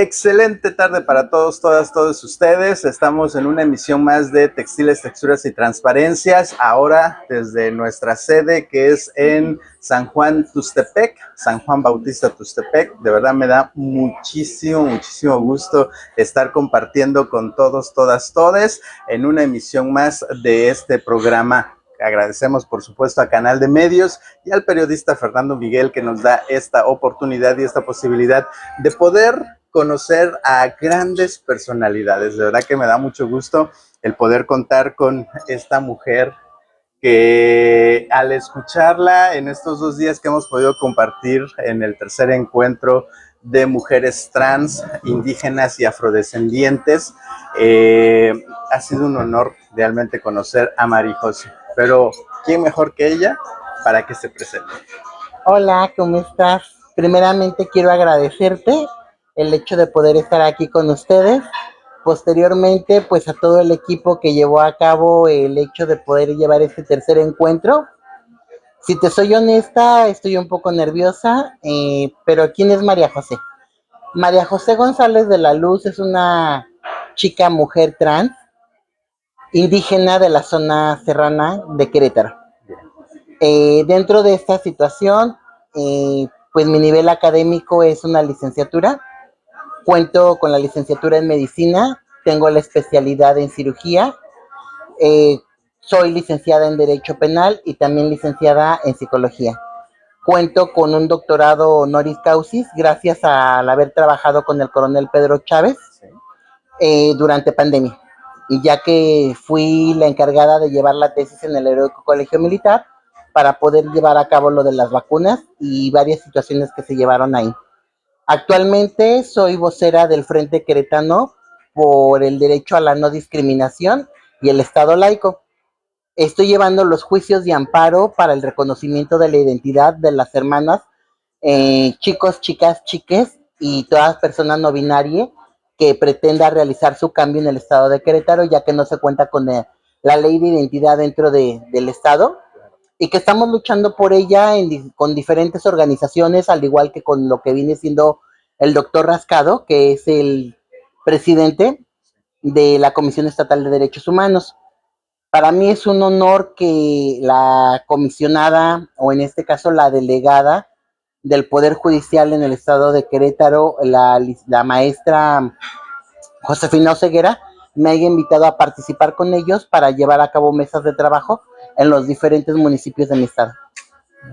Excelente tarde para todos, todas, todos ustedes. Estamos en una emisión más de Textiles, Texturas y Transparencias. Ahora desde nuestra sede que es en San Juan Tuxtepec, San Juan Bautista Tuxtepec. De verdad me da muchísimo gusto estar compartiendo con todos, todas, todes en una emisión más de este programa. Agradecemos, por supuesto, a Canal de Medios y al periodista Fernando Miguel que nos da esta oportunidad y esta posibilidad de poder conocer a grandes personalidades. De verdad que me da mucho gusto el poder contar con esta mujer que al escucharla en estos 2 días que hemos podido compartir en el tercer encuentro de mujeres trans, indígenas y afrodescendientes, ha sido un honor realmente conocer a Mari José. Pero, ¿quién mejor que ella para que se presente? Hola, ¿cómo estás? Primeramente quiero agradecerte el hecho de poder estar aquí con ustedes. Posteriormente, pues a todo el equipo que llevó a cabo el hecho de poder llevar este tercer encuentro. Si te soy honesta, estoy un poco nerviosa, pero ¿quién es María José? María José González de la Luz es una chica mujer trans, indígena de la zona serrana de Querétaro. Dentro de esta situación, pues mi nivel académico es una licenciatura. Cuento con la licenciatura en medicina, tengo la especialidad en cirugía, eh, soy licenciada en Derecho Penal y también licenciada en Psicología. Cuento con un doctorado honoris causa gracias al haber trabajado con el coronel Pedro Chávez durante pandemia. Y ya que fui la encargada de llevar la tesis en el Heroico Colegio Militar para poder llevar a cabo lo de las vacunas y varias situaciones que se llevaron ahí. Actualmente soy vocera del Frente Queretano por el derecho a la no discriminación y el Estado laico. Estoy llevando los juicios de amparo para el reconocimiento de la identidad de las hermanas, chicos, chicas, chiques y todas personas no binarias que pretenda realizar su cambio en el Estado de Querétaro, ya que no se cuenta con la ley de identidad dentro del Estado y que estamos luchando por ella con diferentes organizaciones, al igual que con lo que viene siendo el doctor Rascado, que es el presidente de la Comisión Estatal de Derechos Humanos. Para mí es un honor que la comisionada, o en este caso la delegada del Poder Judicial en el estado de Querétaro, la maestra Josefina Oseguera, me haya invitado a participar con ellos para llevar a cabo mesas de trabajo en los diferentes municipios de mi estado.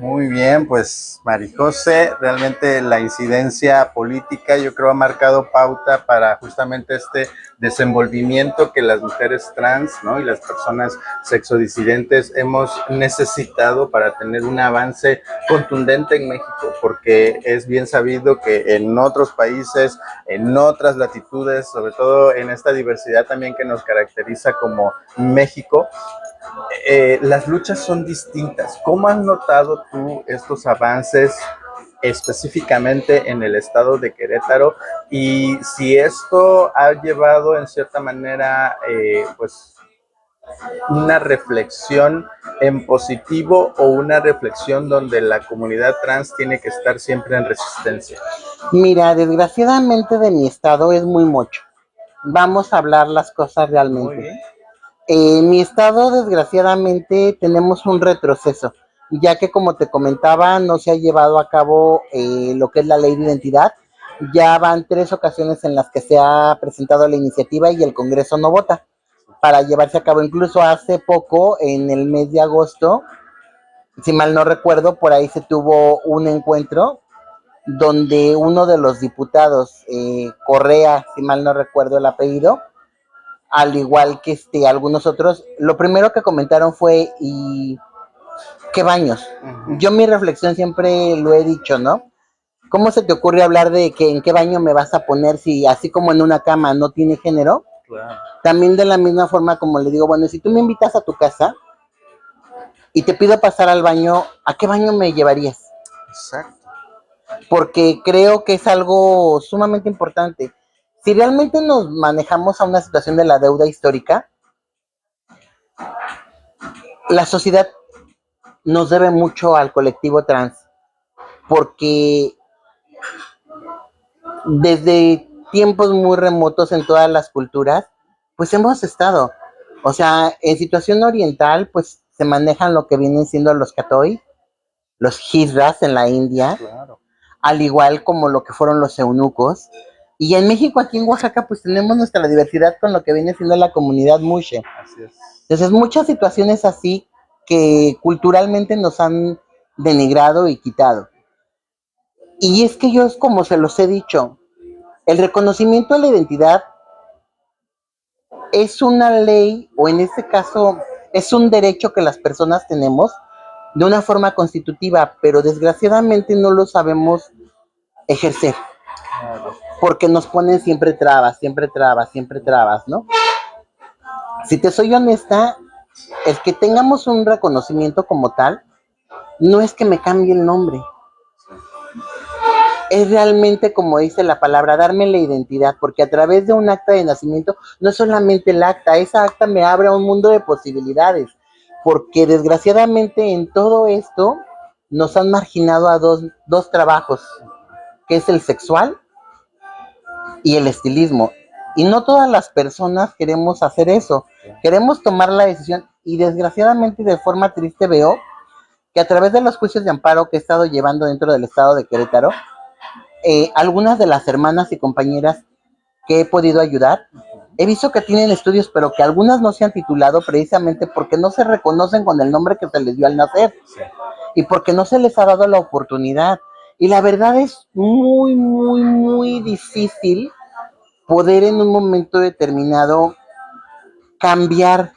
Muy bien, pues Mari José, realmente la incidencia política yo creo ha marcado pauta para justamente este desenvolvimiento que las mujeres trans, ¿no? Y las personas sexodisidentes hemos necesitado para tener un avance contundente en México, porque es bien sabido que en otros países, en otras latitudes, sobre todo en esta diversidad también que nos caracteriza como México, las luchas son distintas. ¿Cómo has notado tú estos avances específicamente en el estado de Querétaro? Y si esto ha llevado en cierta manera, pues, una reflexión en positivo o una reflexión donde la comunidad trans tiene que estar siempre en resistencia. Mira, desgraciadamente de mi estado es muy mucho. Vamos a hablar las cosas realmente. En mi estado, desgraciadamente, tenemos un retroceso, ya que como te comentaba, no se ha llevado a cabo lo que es la ley de identidad. Ya van 3 ocasiones en las que se ha presentado la iniciativa y el Congreso no vota para llevarse a cabo. Incluso hace poco, en el mes de agosto, si mal no recuerdo, por ahí se tuvo un encuentro donde uno de los diputados, Correa, si mal no recuerdo el apellido, al igual que algunos otros, lo primero que comentaron fue, ¿y qué baños? Yo mi reflexión siempre lo he dicho, ¿no? ¿Cómo se te ocurre hablar de que en qué baño me vas a poner si así como en una cama no tiene género? Claro. También de la misma forma como le digo, bueno, si tú me invitas a tu casa y te pido pasar al baño, ¿a qué baño me llevarías? Exacto. Porque creo que es algo sumamente importante. Si realmente nos manejamos a una situación de la deuda histórica, la sociedad nos debe mucho al colectivo trans, porque desde tiempos muy remotos en todas las culturas, pues hemos estado. O sea, en situación oriental, pues se manejan lo que vienen siendo los katoi, los hijras en la India, Claro. al igual como lo que fueron los eunucos. Y en México, aquí en Oaxaca, pues tenemos nuestra diversidad con lo que viene siendo la comunidad Mushe. Así es. Entonces, muchas situaciones así que culturalmente nos han denigrado y quitado. Y es que yo, es como se los he dicho, el reconocimiento de la identidad es una ley, o en este caso, es un derecho que las personas tenemos de una forma constitutiva, pero desgraciadamente no lo sabemos ejercer, porque nos ponen siempre trabas, siempre trabas, siempre trabas, ¿no? Si te soy honesta, el que tengamos un reconocimiento como tal, no es que me cambie el nombre, es realmente, como dice la palabra, darme la identidad, porque a través de un acta de nacimiento, no es solamente el acta, esa acta me abre a un mundo de posibilidades, porque desgraciadamente en todo esto nos han marginado a dos trabajos, que es el sexual y el estilismo. Y no todas las personas queremos hacer eso, queremos tomar la decisión y desgraciadamente de forma triste veo que a través de los juicios de amparo que he estado llevando dentro del estado de Querétaro, algunas de las hermanas y compañeras que he podido ayudar, he visto que tienen estudios, pero que algunas no se han titulado precisamente porque no se reconocen con el nombre que se les dio al nacer y porque no se les ha dado la oportunidad. Y la verdad es muy, muy, muy difícil poder en un momento determinado cambiar.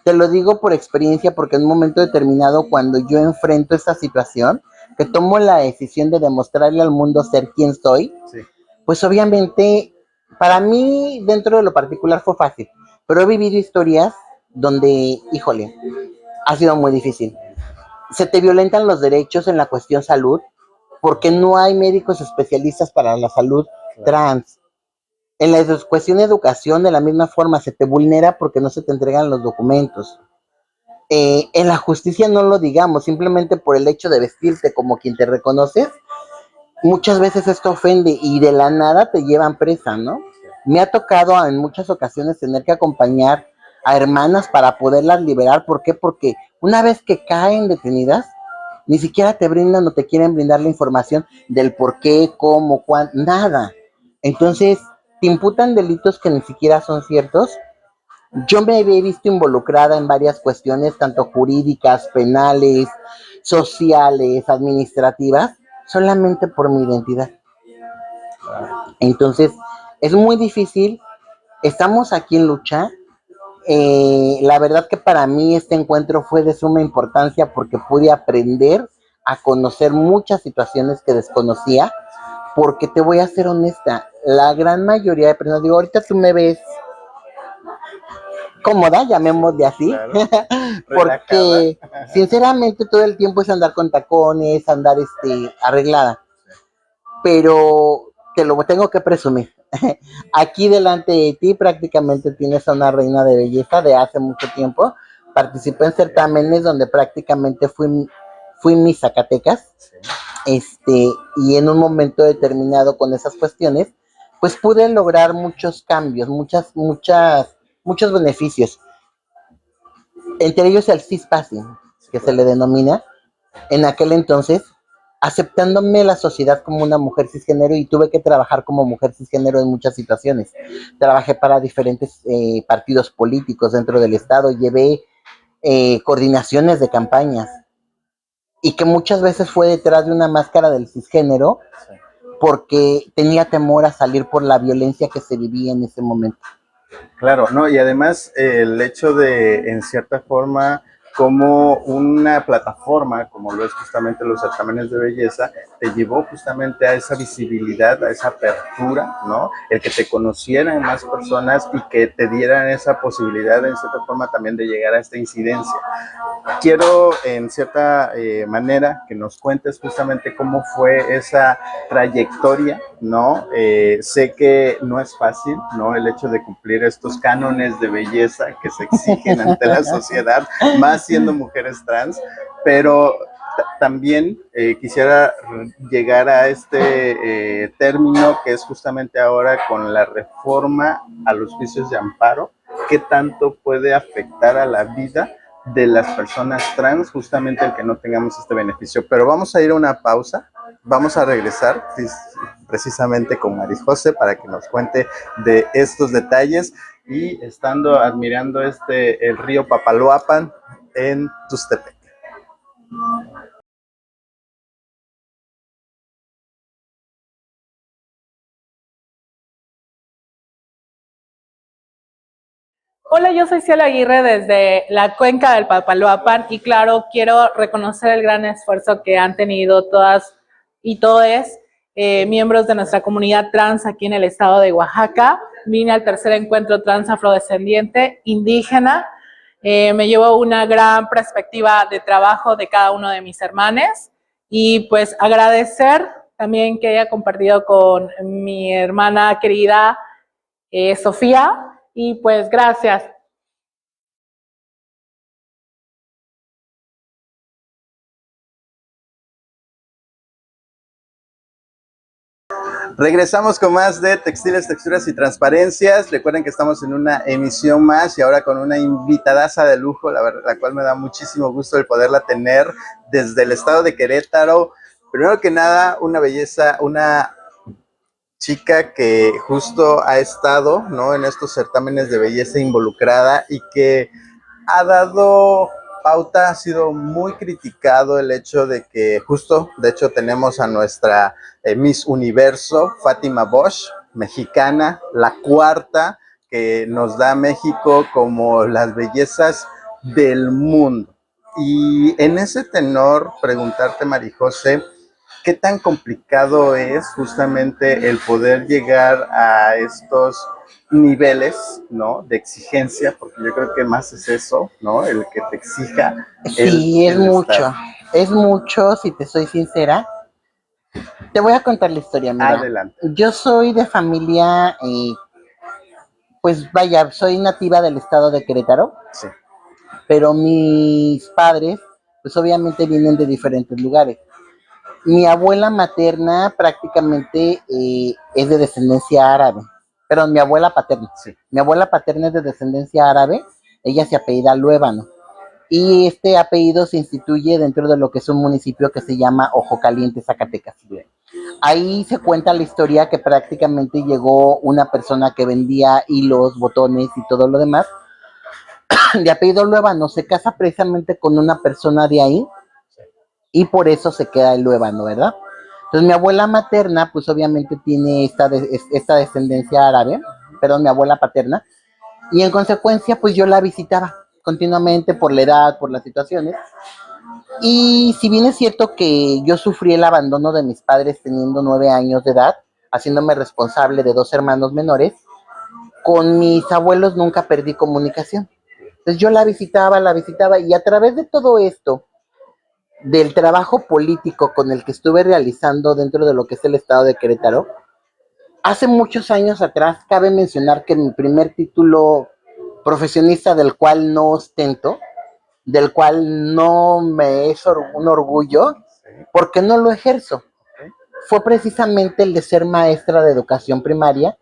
Te lo digo por experiencia, porque en un momento determinado, cuando yo enfrento esta situación, que tomo la decisión de demostrarle al mundo ser quien soy, sí, pues obviamente para mí dentro de lo particular fue fácil, pero he vivido historias donde, híjole, ha sido muy difícil. Se te violentan los derechos en la cuestión salud porque no hay médicos especialistas para la salud trans. En la cuestión de educación, de la misma forma, se te vulnera porque no se te entregan los documentos. En la justicia no lo digamos, simplemente por el hecho de vestirte como quien te reconoces, muchas veces esto ofende y de la nada te llevan presa, ¿no? Me ha tocado en muchas ocasiones tener que acompañar a hermanas para poderlas liberar. ¿Por qué? Porque una vez que caen detenidas, ni siquiera te brindan o te quieren brindar la información del por qué, cómo, cuándo, nada. Entonces, te imputan delitos que ni siquiera son ciertos. Yo me había visto involucrada en varias cuestiones, tanto jurídicas, penales, sociales, administrativas, solamente por mi identidad. Entonces, es muy difícil. Estamos aquí en lucha. La verdad que para mí este encuentro fue de suma importancia porque pude aprender a conocer muchas situaciones que desconocía, porque te voy a ser honesta, la gran mayoría de personas, digo, ahorita tú me ves cómoda, llamémosle así, claro, porque sinceramente todo el tiempo es andar con tacones, andar arreglada, pero te lo tengo que presumir. Aquí delante de ti prácticamente tienes a una reina de belleza de hace mucho tiempo. Participé en certámenes donde prácticamente fui Miss Zacatecas, y en un momento determinado con esas cuestiones, pues pude lograr muchos cambios, muchos beneficios. Entre ellos el cispassing, que se le denomina, en aquel entonces, aceptándome la sociedad como una mujer cisgénero, y tuve que trabajar como mujer cisgénero en muchas situaciones. Trabajé para diferentes partidos políticos dentro del estado, llevé coordinaciones de campañas, y que muchas veces fue detrás de una máscara del cisgénero, porque tenía temor a salir por la violencia que se vivía en ese momento. Claro, no, y además el hecho de, en cierta forma, como una plataforma, como lo es justamente los certámenes de belleza, te llevó justamente a esa visibilidad, a esa apertura, ¿no? El que te conocieran más personas y que te dieran esa posibilidad, en cierta forma, también de llegar a esta incidencia. Quiero, en cierta manera, que nos cuentes justamente cómo fue esa trayectoria, ¿no? Sé que no es fácil, ¿no? El hecho de cumplir estos cánones de belleza que se exigen ante la sociedad, más siendo mujeres trans, pero también quisiera llegar a este término que es justamente ahora con la reforma a los juicios de amparo, qué tanto puede afectar a la vida de las personas trans, justamente el que no tengamos este beneficio. Pero vamos a ir a una pausa, vamos a regresar precisamente con Maris José para que nos cuente de estos detalles y estando admirando el río Papaloapan en Tustepec. Hola, yo soy Cielo Aguirre desde la cuenca del Papaloapan y claro, quiero reconocer el gran esfuerzo que han tenido todas y todos miembros de nuestra comunidad trans aquí en el estado de Oaxaca. Vine al tercer encuentro trans afrodescendiente indígena. Me llevo una gran perspectiva de trabajo de cada uno de mis hermanos y pues agradecer también que haya compartido con mi hermana querida Sofía. Y pues gracias. Regresamos con más de Textiles, Texturas y Transparencias. Recuerden que estamos en una emisión más y ahora con una invitadaza de lujo, la cual me da muchísimo gusto el poderla tener desde el estado de Querétaro. Primero que nada, una belleza, una chica que justo ha estado, ¿no?, en estos certámenes de belleza involucrada y que ha dado pauta, ha sido muy criticado el hecho de que justo, de hecho tenemos a nuestra Miss Universo, Fátima Bosch, mexicana, la cuarta que nos da México como las bellezas del mundo. Y en ese tenor, preguntarte, Marijose, ¿qué tan complicado es justamente el poder llegar a estos niveles, ¿no?, de exigencia? Porque yo creo que más es eso, ¿no?, el que te exija. Sí, es mucho, si te soy sincera. Te voy a contar la historia, mira. Adelante. Yo soy de familia, pues vaya, soy nativa del estado de Querétaro. Sí. Pero mis padres, pues obviamente vienen de diferentes lugares. Mi abuela materna prácticamente es de descendencia árabe. Perdón, mi abuela paterna. Sí. Mi abuela paterna es de descendencia árabe. Ella se apellida Luébano. Y este apellido se instituye dentro de lo que es un municipio que se llama Ojo Caliente, Zacatecas. Ahí se cuenta la historia que prácticamente llegó una persona que vendía hilos, botones y todo lo demás, de apellido Luébano, se casa precisamente con una persona de ahí y por eso se queda el Luébano, ¿verdad? Entonces mi abuela materna, pues obviamente tiene esta descendencia árabe, perdón, mi abuela paterna, y en consecuencia, pues yo la visitaba continuamente por la edad, por las situaciones. Y si bien es cierto que yo sufrí el abandono de mis padres teniendo 9 años de edad, haciéndome responsable de 2 hermanos menores, con mis abuelos nunca perdí comunicación. Entonces yo la visitaba y a través de todo esto, del trabajo político con el que estuve realizando dentro de lo que es el estado de Querétaro, hace muchos años atrás, cabe mencionar que mi primer título profesionista del cual no ostento, del cual no me es un orgullo, porque no lo ejerzo, fue precisamente el de ser maestra de educación primaria,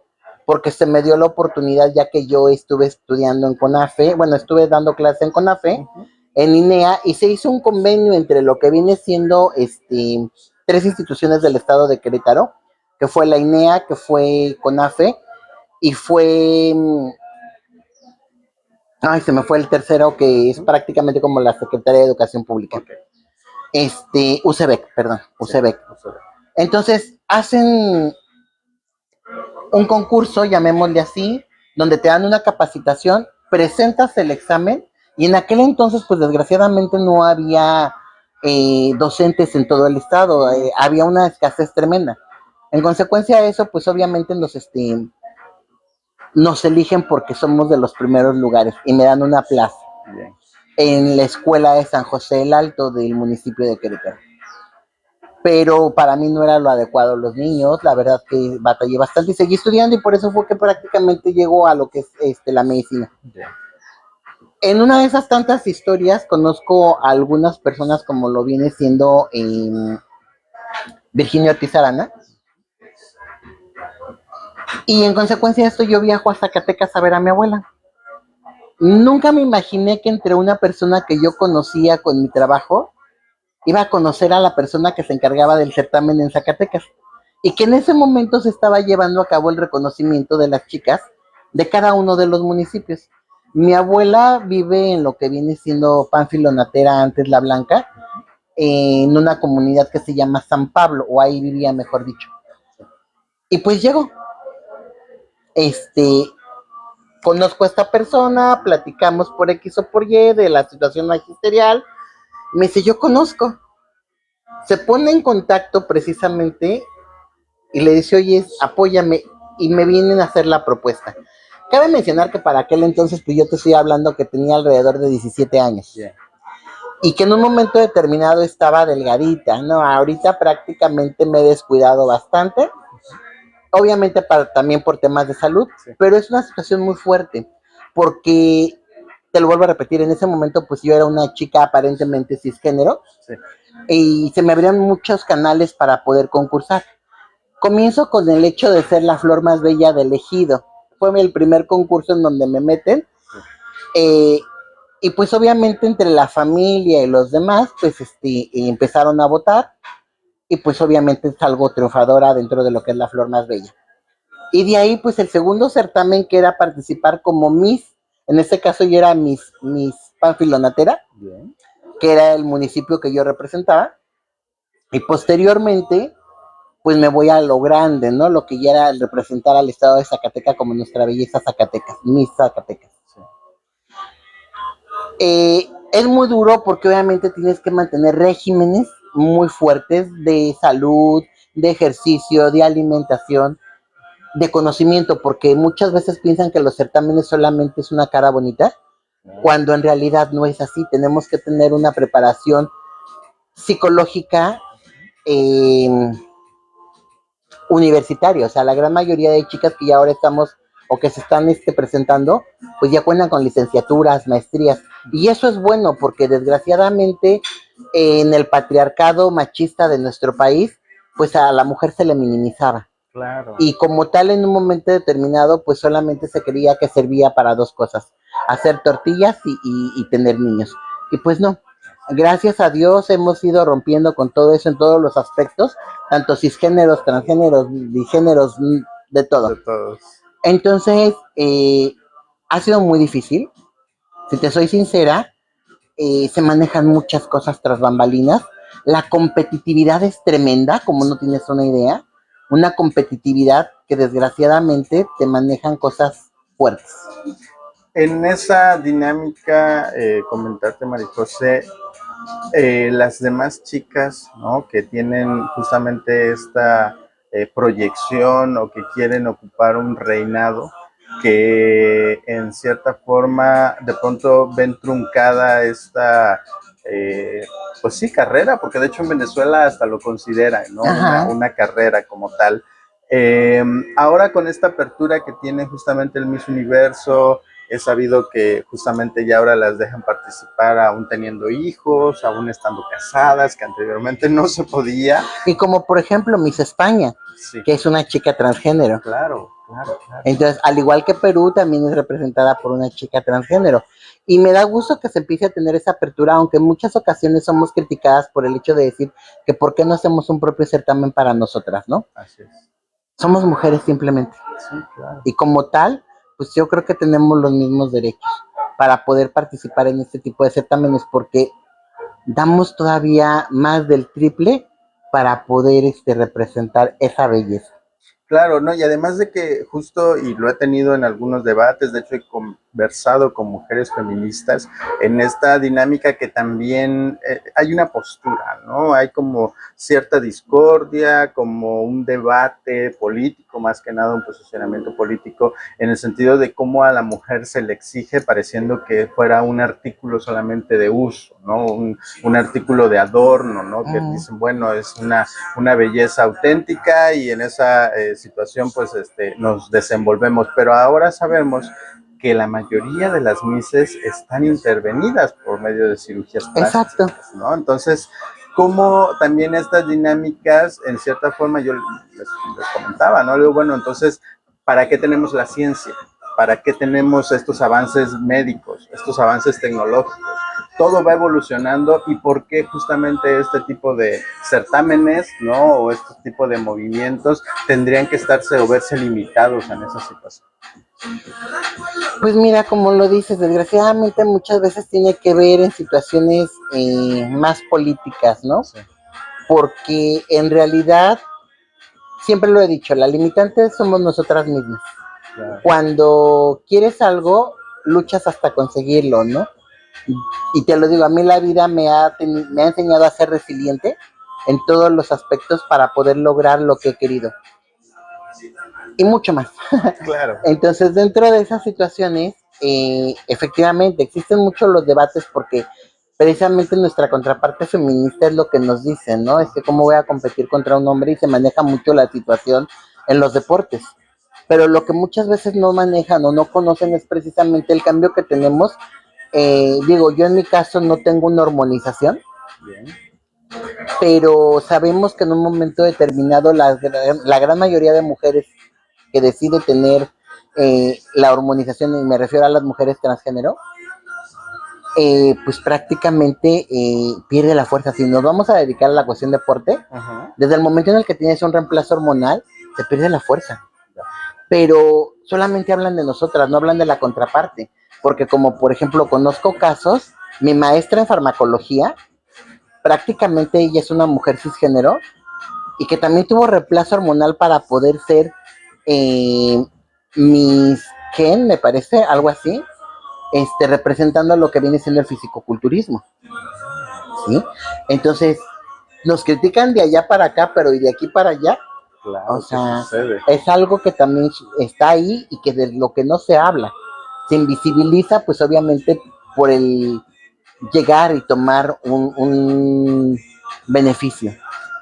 porque se me dio la oportunidad ya que yo estuve estudiando en CONAFE, bueno, estuve dando clase en CONAFE, en INEA, y se hizo un convenio entre lo que viene siendo 3 instituciones del estado de Querétaro, que fue la INEA, que fue CONAFE, y fue, ay, se me fue el tercero, que es prácticamente como la Secretaría de Educación Pública. UCEBEC, perdón, UCEBEC. Entonces, hacen un concurso, llamémosle así, donde te dan una capacitación, presentas el examen, y en aquel entonces, pues desgraciadamente no había docentes en todo el estado, había una escasez tremenda. En consecuencia de eso, pues obviamente nos eligen porque somos de los primeros lugares y me dan una plaza en la escuela de San José el Alto del municipio de Querétaro. Pero para mí no era lo adecuado los niños, la verdad que batallé bastante y seguí estudiando, y por eso fue que prácticamente llegó a lo que es la medicina. En una de esas tantas historias conozco a algunas personas como lo viene siendo Virginia Ortiz Arana, y en consecuencia de esto yo viajo a Zacatecas a ver a mi abuela. Nunca me imaginé que entre una persona que yo conocía con mi trabajo iba a conocer a la persona que se encargaba del certamen en Zacatecas y que en ese momento se estaba llevando a cabo el reconocimiento de las chicas de cada uno de los municipios. Mi abuela vive en lo que viene siendo Pánfilo Natera, antes La Blanca, en una comunidad que se llama San Pablo, o ahí vivía, mejor dicho. Y pues llego, este, conozco a esta persona, platicamos por X o por Y de la situación magisterial, me dice, yo conozco. Se pone en contacto precisamente y le dice, oye, apóyame, y me vienen a hacer la propuesta. Cabe mencionar que para aquel entonces, pues yo te estoy hablando que tenía alrededor de 17 años. Yeah. Y que en un momento determinado estaba delgadita, ¿no? Ahorita prácticamente me he descuidado bastante, obviamente también por temas de salud, sí. Pero es una situación muy fuerte, porque, te lo vuelvo a repetir, en ese momento pues yo era una chica aparentemente cisgénero, sí. Y se me abrían muchos canales para poder concursar. Comienzo con el hecho de ser la flor más bella del ejido. Fue el primer concurso en donde me meten. Y pues obviamente entre la familia y los demás, pues empezaron a votar. Y pues obviamente salgo triunfadora dentro de lo que es la flor más bella. Y de ahí pues el segundo certamen, que era participar como Miss, en este caso yo era Miss Pánfilo Natera, bien, que era el municipio que yo representaba. Y posteriormente pues me voy a lo grande, ¿no? Lo que ya era el representar al estado de Zacatecas como nuestra belleza Zacatecas, Miss Zacatecas. Sí. Es muy duro porque obviamente tienes que mantener regímenes muy fuertes de salud, de ejercicio, de alimentación, de conocimiento, porque muchas veces piensan que los certámenes solamente es una cara bonita, cuando en realidad no es así. Tenemos que tener una preparación psicológica, universitario. O sea, la gran mayoría de chicas que ya ahora estamos o que se están presentando, pues ya cuentan con licenciaturas, maestrías, y eso es bueno porque desgraciadamente en el patriarcado machista de nuestro país, pues a la mujer se le minimizaba. Claro. Y como tal, en un momento determinado, pues solamente se creía que servía para dos cosas: hacer tortillas y tener niños. Y pues no. Gracias a Dios hemos ido rompiendo con todo eso en todos los aspectos, tanto cisgéneros, transgéneros, bigéneros, de todo. De todos. Entonces, ha sido muy difícil. Si te soy sincera, se manejan muchas cosas tras bambalinas. La competitividad es tremenda, como no tienes una idea. Una competitividad que desgraciadamente te manejan cosas fuertes. En esa dinámica, comentarte, María José, las demás chicas, ¿no?, que tienen justamente esta proyección o que quieren ocupar un reinado, que en cierta forma de pronto ven truncada esta, pues sí, carrera, porque de hecho en Venezuela hasta lo consideran, ¿no?, una carrera como tal. Ahora con esta apertura que tiene justamente el Miss Universo, he sabido que justamente ya ahora las dejan participar aún teniendo hijos, aún estando casadas, que anteriormente no se podía. Y como por ejemplo Miss España, sí, que es una chica transgénero. Claro, claro, claro. Entonces, al igual que Perú, también es representada por una chica transgénero. Y me da gusto que se empiece a tener esa apertura, aunque en muchas ocasiones somos criticadas por el hecho de decir que por qué no hacemos un propio certamen para nosotras, ¿no? Así es. Somos mujeres simplemente. Sí, claro. Y como tal, pues yo creo que tenemos los mismos derechos para poder participar en este tipo de certámenes, porque damos todavía más del triple para poder representar esa belleza. Claro, ¿no? Y además de que justo, y lo he tenido en algunos debates, de hecho he conversado con mujeres feministas en esta dinámica que también hay una postura, ¿no? Hay como cierta discordia, como un debate político, más que nada un posicionamiento político, en el sentido de cómo a la mujer se le exige pareciendo que fuera un artículo solamente de uso, ¿no? Un artículo de adorno, ¿no? Que dicen, bueno, es una belleza auténtica y en esa situación pues nos desenvolvemos, pero ahora sabemos que la mayoría de las mises están intervenidas por medio de cirugías plásticas, Exacto. ¿no? Entonces, como también estas dinámicas, en cierta forma, yo les comentaba, ¿no? Le digo, bueno, entonces, ¿para qué tenemos la ciencia? ¿Para qué tenemos estos avances médicos, estos avances tecnológicos? Todo va evolucionando y por qué justamente este tipo de certámenes, ¿no? O este tipo de movimientos tendrían que estarse o verse limitados en esa situación. Pues mira, como lo dices, desgraciadamente muchas veces tiene que ver en situaciones más políticas, ¿no? Sí. Porque en realidad, siempre lo he dicho, la limitante somos nosotras mismas. Claro. Cuando quieres algo, luchas hasta conseguirlo, ¿no? Y te lo digo, a mí la vida me ha enseñado a ser resiliente en todos los aspectos para poder lograr lo que he querido. Y mucho más. Claro. Entonces, dentro de esas situaciones, efectivamente, existen muchos los debates porque precisamente nuestra contraparte feminista es lo que nos dicen, ¿no? Es que cómo voy a competir contra un hombre y se maneja mucho la situación en los deportes. Pero lo que muchas veces no manejan o no conocen es precisamente el cambio que tenemos. Digo, yo en mi caso no tengo una hormonización, Bien. pero sabemos que en un momento determinado la gran mayoría de mujeres que decide tener la hormonización, y me refiero a las mujeres transgénero, pues prácticamente pierde la fuerza. Si nos vamos a dedicar a la cuestión deporte, desde el momento en el que tienes un reemplazo hormonal, se pierde la fuerza. Pero solamente hablan de nosotras, no hablan de la contraparte. Porque como por ejemplo conozco casos, mi maestra en farmacología, prácticamente ella es una mujer cisgénero y que también tuvo reemplazo hormonal para poder ser eh, Miss Ken, me parece, algo así, representando lo que viene siendo el fisicoculturismo, ¿sí? Entonces, nos critican de allá para acá, pero y de aquí para allá, Claro, o sea, sucede. es algo que también está ahí y que de lo que no se habla, se invisibiliza, pues obviamente por el llegar y tomar un beneficio.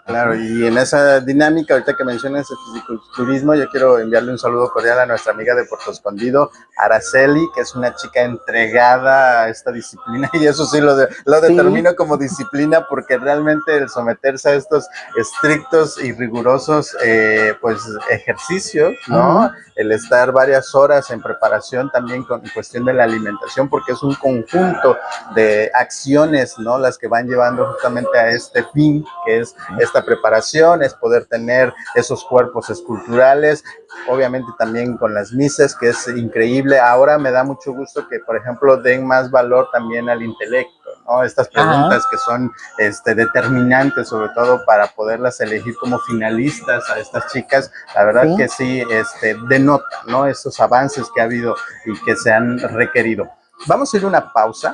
Claro, y en esa dinámica, ahorita que mencionas el fisiculturismo, yo quiero enviarle un saludo cordial a nuestra amiga de Puerto Escondido, Araceli, que es una chica entregada a esta disciplina, y eso sí lo determino como disciplina, porque realmente el someterse a estos estrictos y rigurosos pues ejercicios, ¿no? El estar varias horas en preparación también con cuestión de la alimentación, porque es un conjunto de acciones, ¿no? Las que van llevando justamente a este fin, que es esta preparación, es poder tener esos cuerpos esculturales, obviamente también con las mises, que es increíble. Ahora me da mucho gusto que, por ejemplo, den más valor también al intelecto, ¿no? Estas preguntas que son determinantes, sobre todo para poderlas elegir como finalistas a estas chicas, la verdad que sí denota, ¿no? Estos avances que ha habido y que se han requerido. Vamos a ir a una pausa.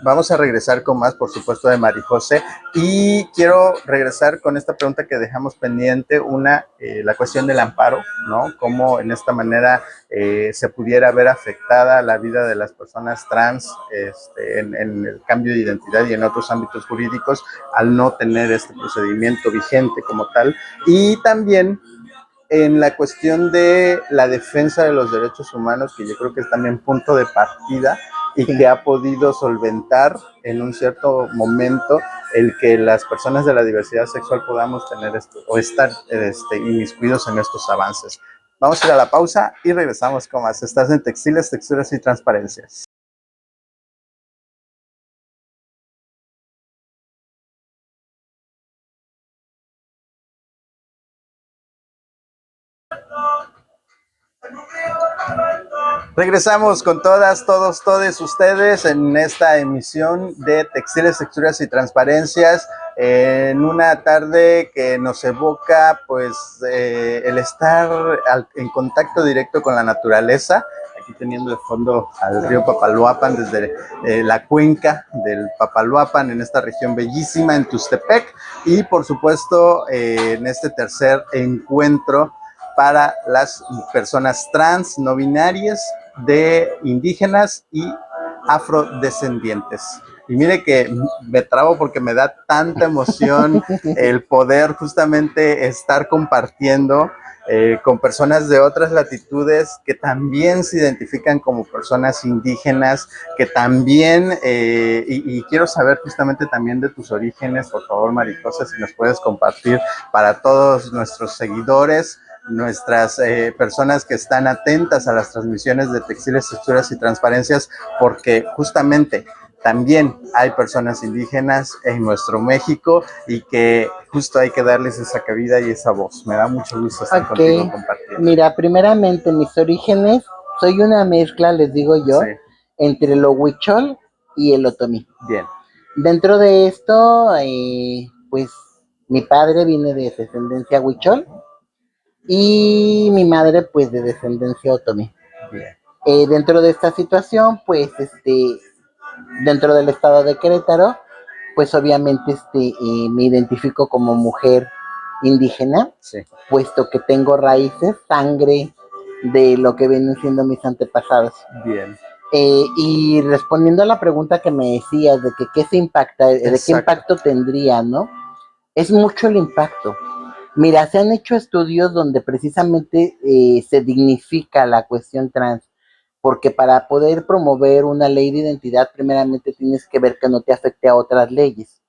Vamos a regresar con más, por supuesto, de María José, y quiero regresar con esta pregunta que dejamos pendiente, la cuestión del amparo, ¿no? Cómo en esta manera se pudiera ver afectada la vida de las personas trans en el cambio de identidad y en otros ámbitos jurídicos al no tener este procedimiento vigente como tal, y también en la cuestión de la defensa de los derechos humanos, que yo creo que es también punto de partida y que ha podido solventar en un cierto momento el que las personas de la diversidad sexual podamos tener o estar inmiscuidos en estos avances. Vamos a ir a la pausa y regresamos con más. Estás en Textiles, Texturas y Transparencias. Regresamos con todas, todos, todes ustedes en esta emisión de Textiles, Texturas y Transparencias, en una tarde que nos evoca pues el estar en contacto directo con la naturaleza, aquí teniendo de fondo al río Papaloapan desde la cuenca del Papaloapan en esta región bellísima en Tustepec, y por supuesto en este tercer encuentro para las personas trans, no binarias, de indígenas y afrodescendientes. Y mire que me trabo porque me da tanta emoción el poder justamente estar compartiendo con personas de otras latitudes que también se identifican como personas indígenas, que también, y quiero saber justamente también de tus orígenes, por favor, Maricosa, si nos puedes compartir para todos nuestros seguidores, nuestras personas que están atentas a las transmisiones de Textiles, Texturas y Transparencias, porque justamente también hay personas indígenas en nuestro México y que justo hay que darles esa cabida y esa voz. Me da mucho gusto estar contigo compartiendo. Mira, primeramente mis orígenes, soy una mezcla, les digo yo, sí, entre lo huichol y el otomí. Bien. Dentro de esto, pues mi padre viene de descendencia huichol y mi madre pues de descendencia otomí. Bien. Dentro de esta situación, pues dentro del estado de Querétaro, pues obviamente me identifico como mujer indígena, sí, puesto que tengo raíces, sangre de lo que vienen siendo mis antepasados. Bien. Y respondiendo a la pregunta que me decías de que qué se impacta, exacto, de qué impacto tendría, ¿no? Es mucho el impacto. Mira, se han hecho estudios donde precisamente se dignifica la cuestión trans, porque para poder promover una ley de identidad, primeramente tienes que ver que no te afecte a otras leyes.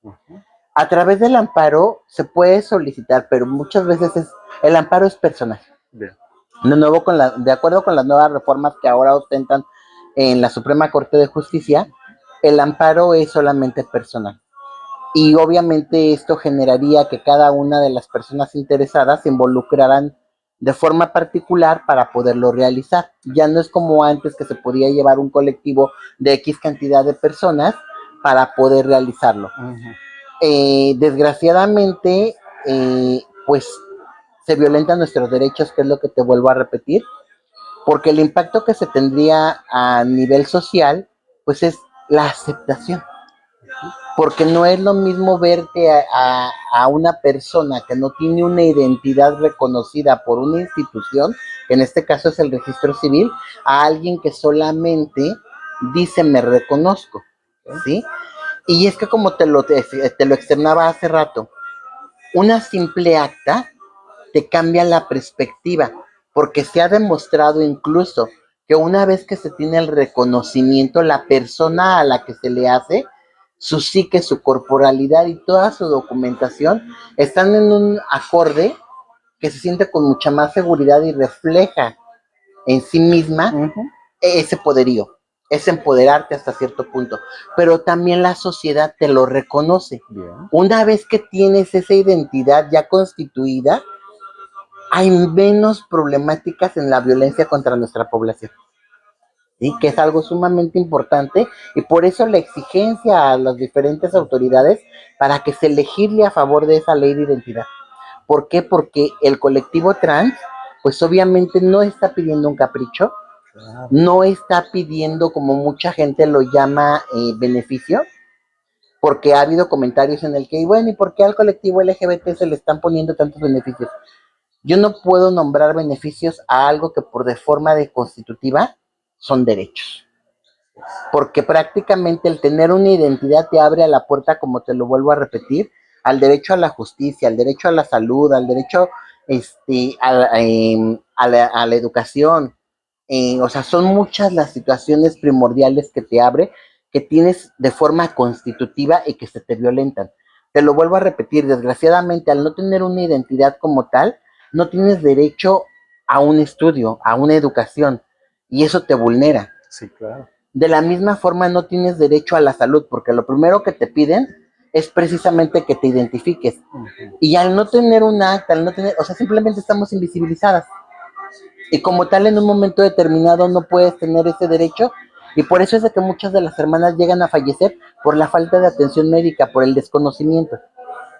A través del amparo se puede solicitar, pero muchas veces el amparo es personal. Bien. De nuevo, de acuerdo con las nuevas reformas que ahora ostentan en la Suprema Corte de Justicia, el amparo es solamente personal. Y obviamente esto generaría que cada una de las personas interesadas se involucraran de forma particular para poderlo realizar. Ya no es como antes que se podía llevar un colectivo de X cantidad de personas para poder realizarlo. Desgraciadamente, pues se violentan nuestros derechos, que es lo que te vuelvo a repetir, porque el impacto que se tendría a nivel social, pues es la aceptación. Porque no es lo mismo verte a una persona que no tiene una identidad reconocida por una institución, que en este caso es el registro civil, a alguien que solamente dice me reconozco, ¿sí? Y es que como te lo externaba hace rato, una simple acta te cambia la perspectiva, porque se ha demostrado incluso que una vez que se tiene el reconocimiento, la persona a la que se le hace, su psique, su corporalidad y toda su documentación están en un acorde que se siente con mucha más seguridad y refleja en sí misma ese poderío, es empoderarte hasta cierto punto, pero también la sociedad te lo reconoce. Bien. Una vez que tienes esa identidad ya constituida, hay menos problemáticas en la violencia contra nuestra población, ¿sí? Que es algo sumamente importante y por eso la exigencia a las diferentes autoridades para que se legisle a favor de esa ley de identidad. ¿Por qué? Porque el colectivo trans, pues obviamente no está pidiendo un capricho, no está pidiendo, como mucha gente lo llama, beneficio, porque ha habido comentarios en el que, bueno, ¿y por qué al colectivo LGBT se le están poniendo tantos beneficios? Yo no puedo nombrar beneficios a algo que por de forma de constitutiva son derechos. Porque prácticamente el tener una identidad te abre a la puerta, como te lo vuelvo a repetir, al derecho a la justicia, al derecho a la salud, al derecho a la educación. O sea, son muchas las situaciones primordiales que te abre, que tienes de forma constitutiva y que se te violentan. Te lo vuelvo a repetir, desgraciadamente, al no tener una identidad como tal, no tienes derecho a un estudio, a una educación, y eso te vulnera. Sí, claro. De la misma forma, no tienes derecho a la salud, porque lo primero que te piden es precisamente que te identifiques. Y al no tener un acta, al no tener, o sea, simplemente estamos invisibilizadas. Y como tal, en un momento determinado no puedes tener ese derecho, y por eso es de que muchas de las hermanas llegan a fallecer por la falta de atención médica, por el desconocimiento.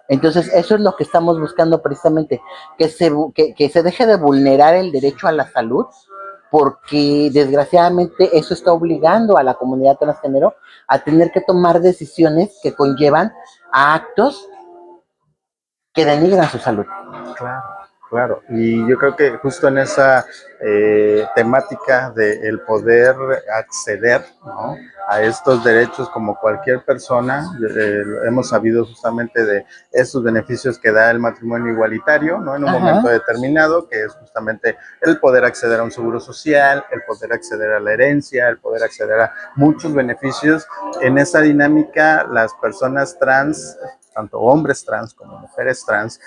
Entonces, eso es lo que estamos buscando precisamente, que se deje de vulnerar el derecho a la salud, porque desgraciadamente eso está obligando a la comunidad transgénero a tener que tomar decisiones que conllevan a actos que denigran su salud. Claro. Claro, y yo creo que justo en esa temática de el poder acceder, ¿no?, a estos derechos como cualquier persona, hemos sabido justamente de esos beneficios que da el matrimonio igualitario, ¿no?, en un momento determinado, que es justamente el poder acceder a un seguro social, el poder acceder a la herencia, el poder acceder a muchos beneficios. En esa dinámica, las personas trans, tanto hombres trans como mujeres trans,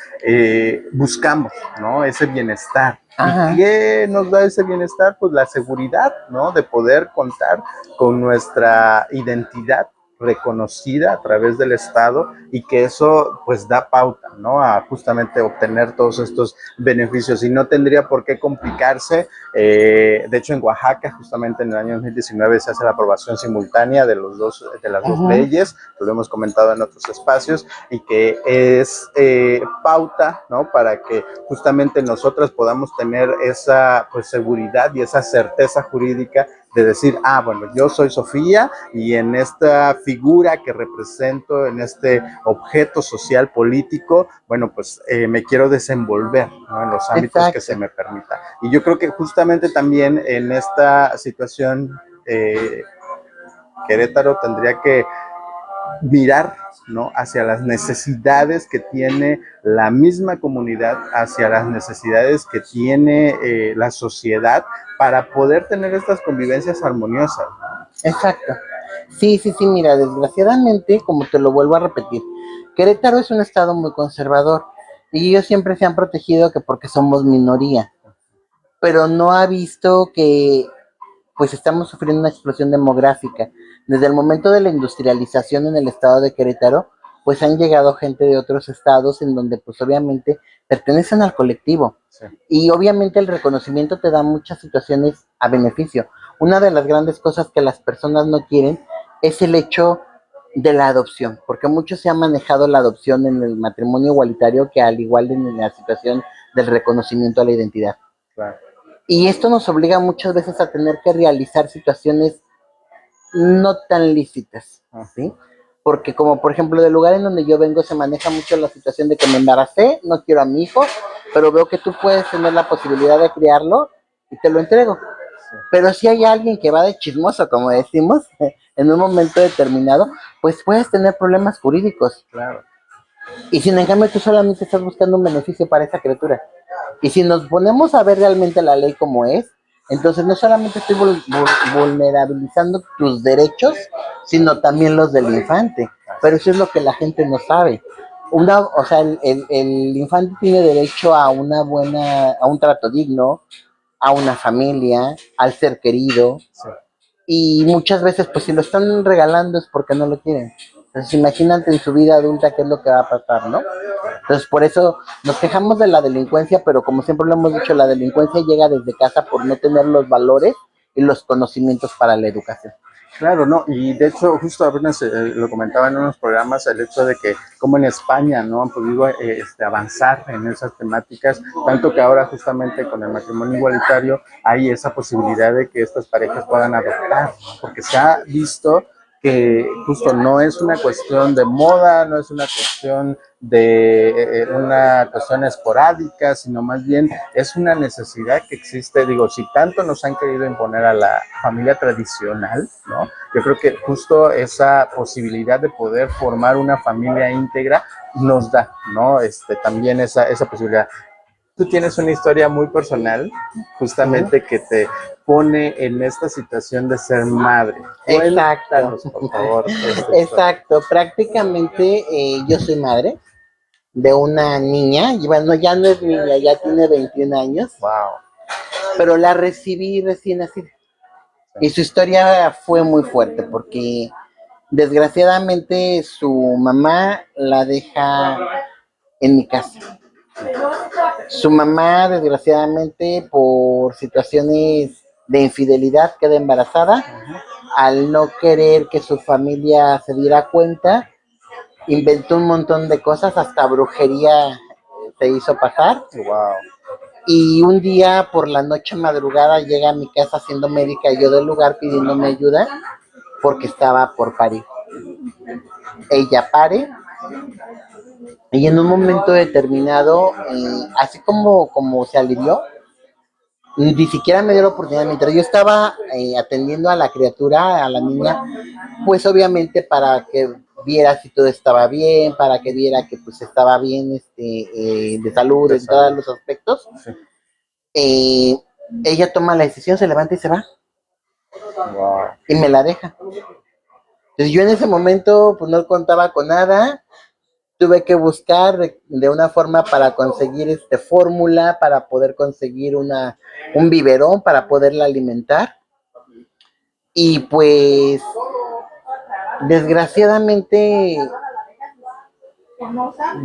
buscamos, ¿no?, ese bienestar. Ajá. ¿Y qué nos da ese bienestar? Pues la seguridad, ¿no?, de poder contar con nuestra identidad reconocida a través del Estado, y que eso pues da pauta, ¿no?, a justamente obtener todos estos beneficios, y no tendría por qué complicarse. De hecho, en Oaxaca, justamente en el año 2019, se hace la aprobación simultánea de las dos leyes, lo hemos comentado en otros espacios, y que es pauta, ¿no?, para que justamente nosotras podamos tener esa pues seguridad y esa certeza jurídica de decir, bueno, yo soy Sofía y en esta figura que represento, en este objeto social político, bueno, pues me quiero desenvolver, ¿no?, en los ámbitos que se me permita. Y yo creo que justamente también en esta situación, Querétaro tendría que mirar, ¿no?, hacia las necesidades que tiene la misma comunidad, hacia las necesidades que tiene la sociedad, para poder tener estas convivencias armoniosas. Exacto. Sí, mira, desgraciadamente, como te lo vuelvo a repetir, Querétaro es un estado muy conservador y ellos siempre se han protegido que porque somos minoría, pero no ha visto que pues estamos sufriendo una explosión demográfica. Desde el momento de la industrialización en el estado de Querétaro, pues han llegado gente de otros estados en donde pues obviamente pertenecen al colectivo. Sí. Y obviamente el reconocimiento te da muchas situaciones a beneficio. Una de las grandes cosas que las personas no quieren es el hecho de la adopción, porque mucho se ha manejado la adopción en el matrimonio igualitario, que al igual en la situación del reconocimiento a la identidad. Claro. Y esto nos obliga muchas veces a tener que realizar situaciones no tan lícitas, ¿sí? Porque como por ejemplo del lugar en donde yo vengo se maneja mucho la situación de que me embaracé, no quiero a mi hijo, pero veo que tú puedes tener la posibilidad de criarlo y te lo entrego. Pero si hay alguien que va de chismoso, como decimos, en un momento determinado, pues puedes tener problemas jurídicos. Claro. Y sin en cambio tú solamente estás buscando un beneficio para esa criatura. Y si nos ponemos a ver realmente la ley como es, entonces no solamente estoy vulnerabilizando tus derechos, sino también los del infante. Pero eso es lo que la gente no sabe. O sea, el infante tiene derecho a a un trato digno, a una familia, al ser querido. Sí. Y muchas veces, pues si lo están regalando es porque no lo quieren. Entonces imagínate en su vida adulta qué es lo que va a pasar, ¿no? Entonces por eso nos quejamos de la delincuencia, pero como siempre lo hemos dicho, la delincuencia llega desde casa por no tener los valores y los conocimientos para la educación. Claro, no, y de hecho justo apenas lo comentaba en unos programas, el hecho de que como en España no han podido avanzar en esas temáticas, tanto que ahora justamente con el matrimonio igualitario hay esa posibilidad de que estas parejas puedan adoptar, porque se ha visto que justo no es una cuestión de moda, no es una cuestión de una cuestión esporádica, sino más bien es una necesidad que existe. Digo, si tanto nos han querido imponer a la familia tradicional, ¿no?, yo creo que justo esa posibilidad de poder formar una familia íntegra nos da, ¿no?, también esa posibilidad. Tú tienes una historia muy personal, justamente, que te pone en esta situación de ser madre. Cuéntanos, por favor. Exacto, prácticamente yo soy madre de una niña, y bueno, ya no es niña, ya tiene 21 años. Wow. Pero la recibí recién nacida. Y su historia fue muy fuerte porque desgraciadamente su mamá la deja en mi casa. Su mamá, desgraciadamente, por situaciones de infidelidad, queda embarazada. Al no querer que su familia se diera cuenta, inventó un montón de cosas, hasta brujería se hizo pasar. Wow. Y un día por la noche madrugada llega a mi casa siendo médica yo del lugar pidiéndome ayuda porque estaba por parir. Ella pare, Y en un momento determinado, así como se alivió, ni siquiera me dio la oportunidad. Mientras yo estaba atendiendo a la criatura, a la niña, pues obviamente para que viera si todo estaba bien, para que viera que pues estaba bien de salud De en todos salud. los aspectos, Sí. eh, ella toma la decisión, se levanta y se va, Wow. y me la deja. Entonces yo en ese momento pues no contaba con nada, tuve que buscar de una forma para conseguir fórmula, para poder conseguir un biberón, para poderla alimentar. Y pues desgraciadamente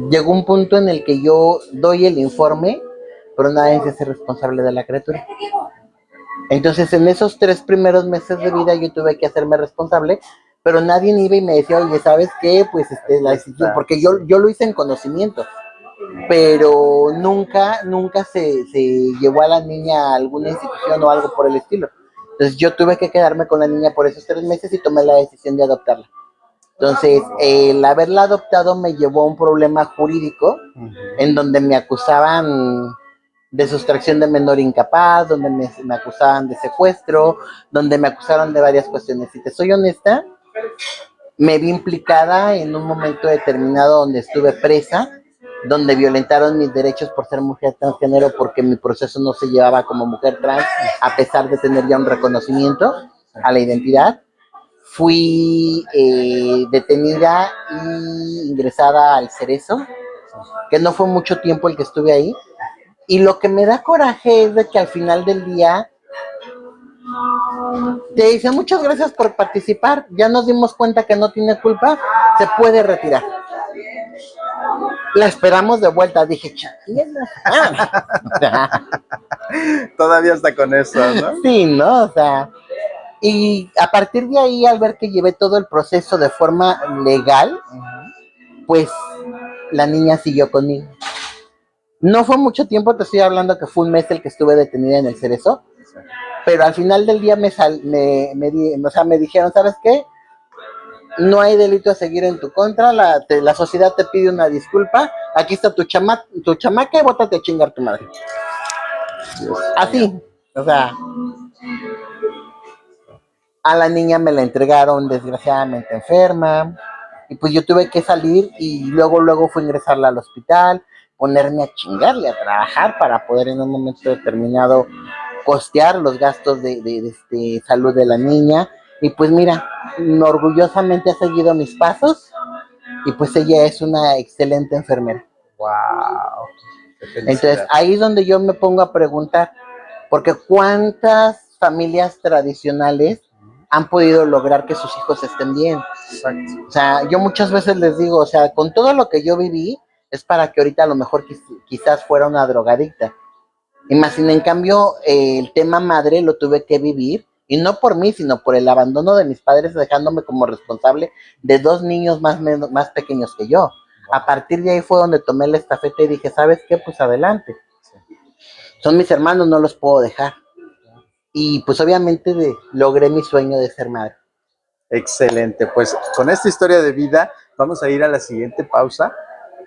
llegó un punto en el que yo doy el informe, pero nadie se hace responsable de la criatura. Entonces, en esos 3 primeros meses de vida yo tuve que hacerme responsable, pero nadie iba y me decía, oye, ¿sabes qué? Pues la decisión, porque yo lo hice en conocimiento, pero nunca se llevó a la niña a alguna institución o algo por el estilo. Entonces yo tuve que quedarme con la niña por esos 3 meses y tomé la decisión de adoptarla. Entonces, el haberla adoptado me llevó a un problema jurídico en donde me acusaban de sustracción de menor incapaz, donde me acusaban de secuestro, donde me acusaron de varias cuestiones. Si te soy honesta, me vi implicada en un momento determinado donde estuve presa, donde violentaron mis derechos por ser mujer transgénero porque mi proceso no se llevaba como mujer trans, a pesar de tener ya un reconocimiento a la identidad. Fui detenida y ingresada al Cerezo, que no fue mucho tiempo el que estuve ahí. Y lo que me da coraje es de que al final del día te dicen muchas gracias por participar, ya nos dimos cuenta que no tiene culpa, se puede retirar. La esperamos de vuelta, dije, Todavía está con eso, ¿no? sí, ¿no? O sea, y a partir de ahí, al ver que llevé todo el proceso de forma legal, pues la niña siguió conmigo. No fue mucho tiempo, te estoy hablando que fue un mes el que estuve detenida en el Cerezo, pero al final del día me dijeron, ¿sabes qué? No hay delito a seguir en tu contra, la sociedad te pide una disculpa, aquí está tu chamaca y bótate a chingar tu madre. Así, o sea, a la niña me la entregaron desgraciadamente enferma, y pues yo tuve que salir y luego fue ingresarla al hospital, ponerme a chingarle, a trabajar para poder en un momento determinado costear los gastos de salud de la niña. Y pues mira, orgullosamente ha seguido mis pasos y pues ella es una excelente enfermera. Wow. Entonces ahí es donde yo me pongo a preguntar, porque cuántas familias tradicionales han podido lograr que sus hijos estén bien. Exacto. O sea, yo muchas veces les digo, o sea, con todo lo que yo viví, es para que ahorita a lo mejor quizás fuera una drogadicta. Y más sin en cambio, el tema madre lo tuve que vivir, y no por mí, sino por el abandono de mis padres, dejándome como responsable de 2 niños más pequeños que yo. A partir de ahí fue donde tomé la estafeta y dije, ¿sabes qué? Pues adelante. Son mis hermanos, no los puedo dejar. Y pues obviamente logré mi sueño de ser madre. Excelente, pues con esta historia de vida vamos a ir a la siguiente pausa,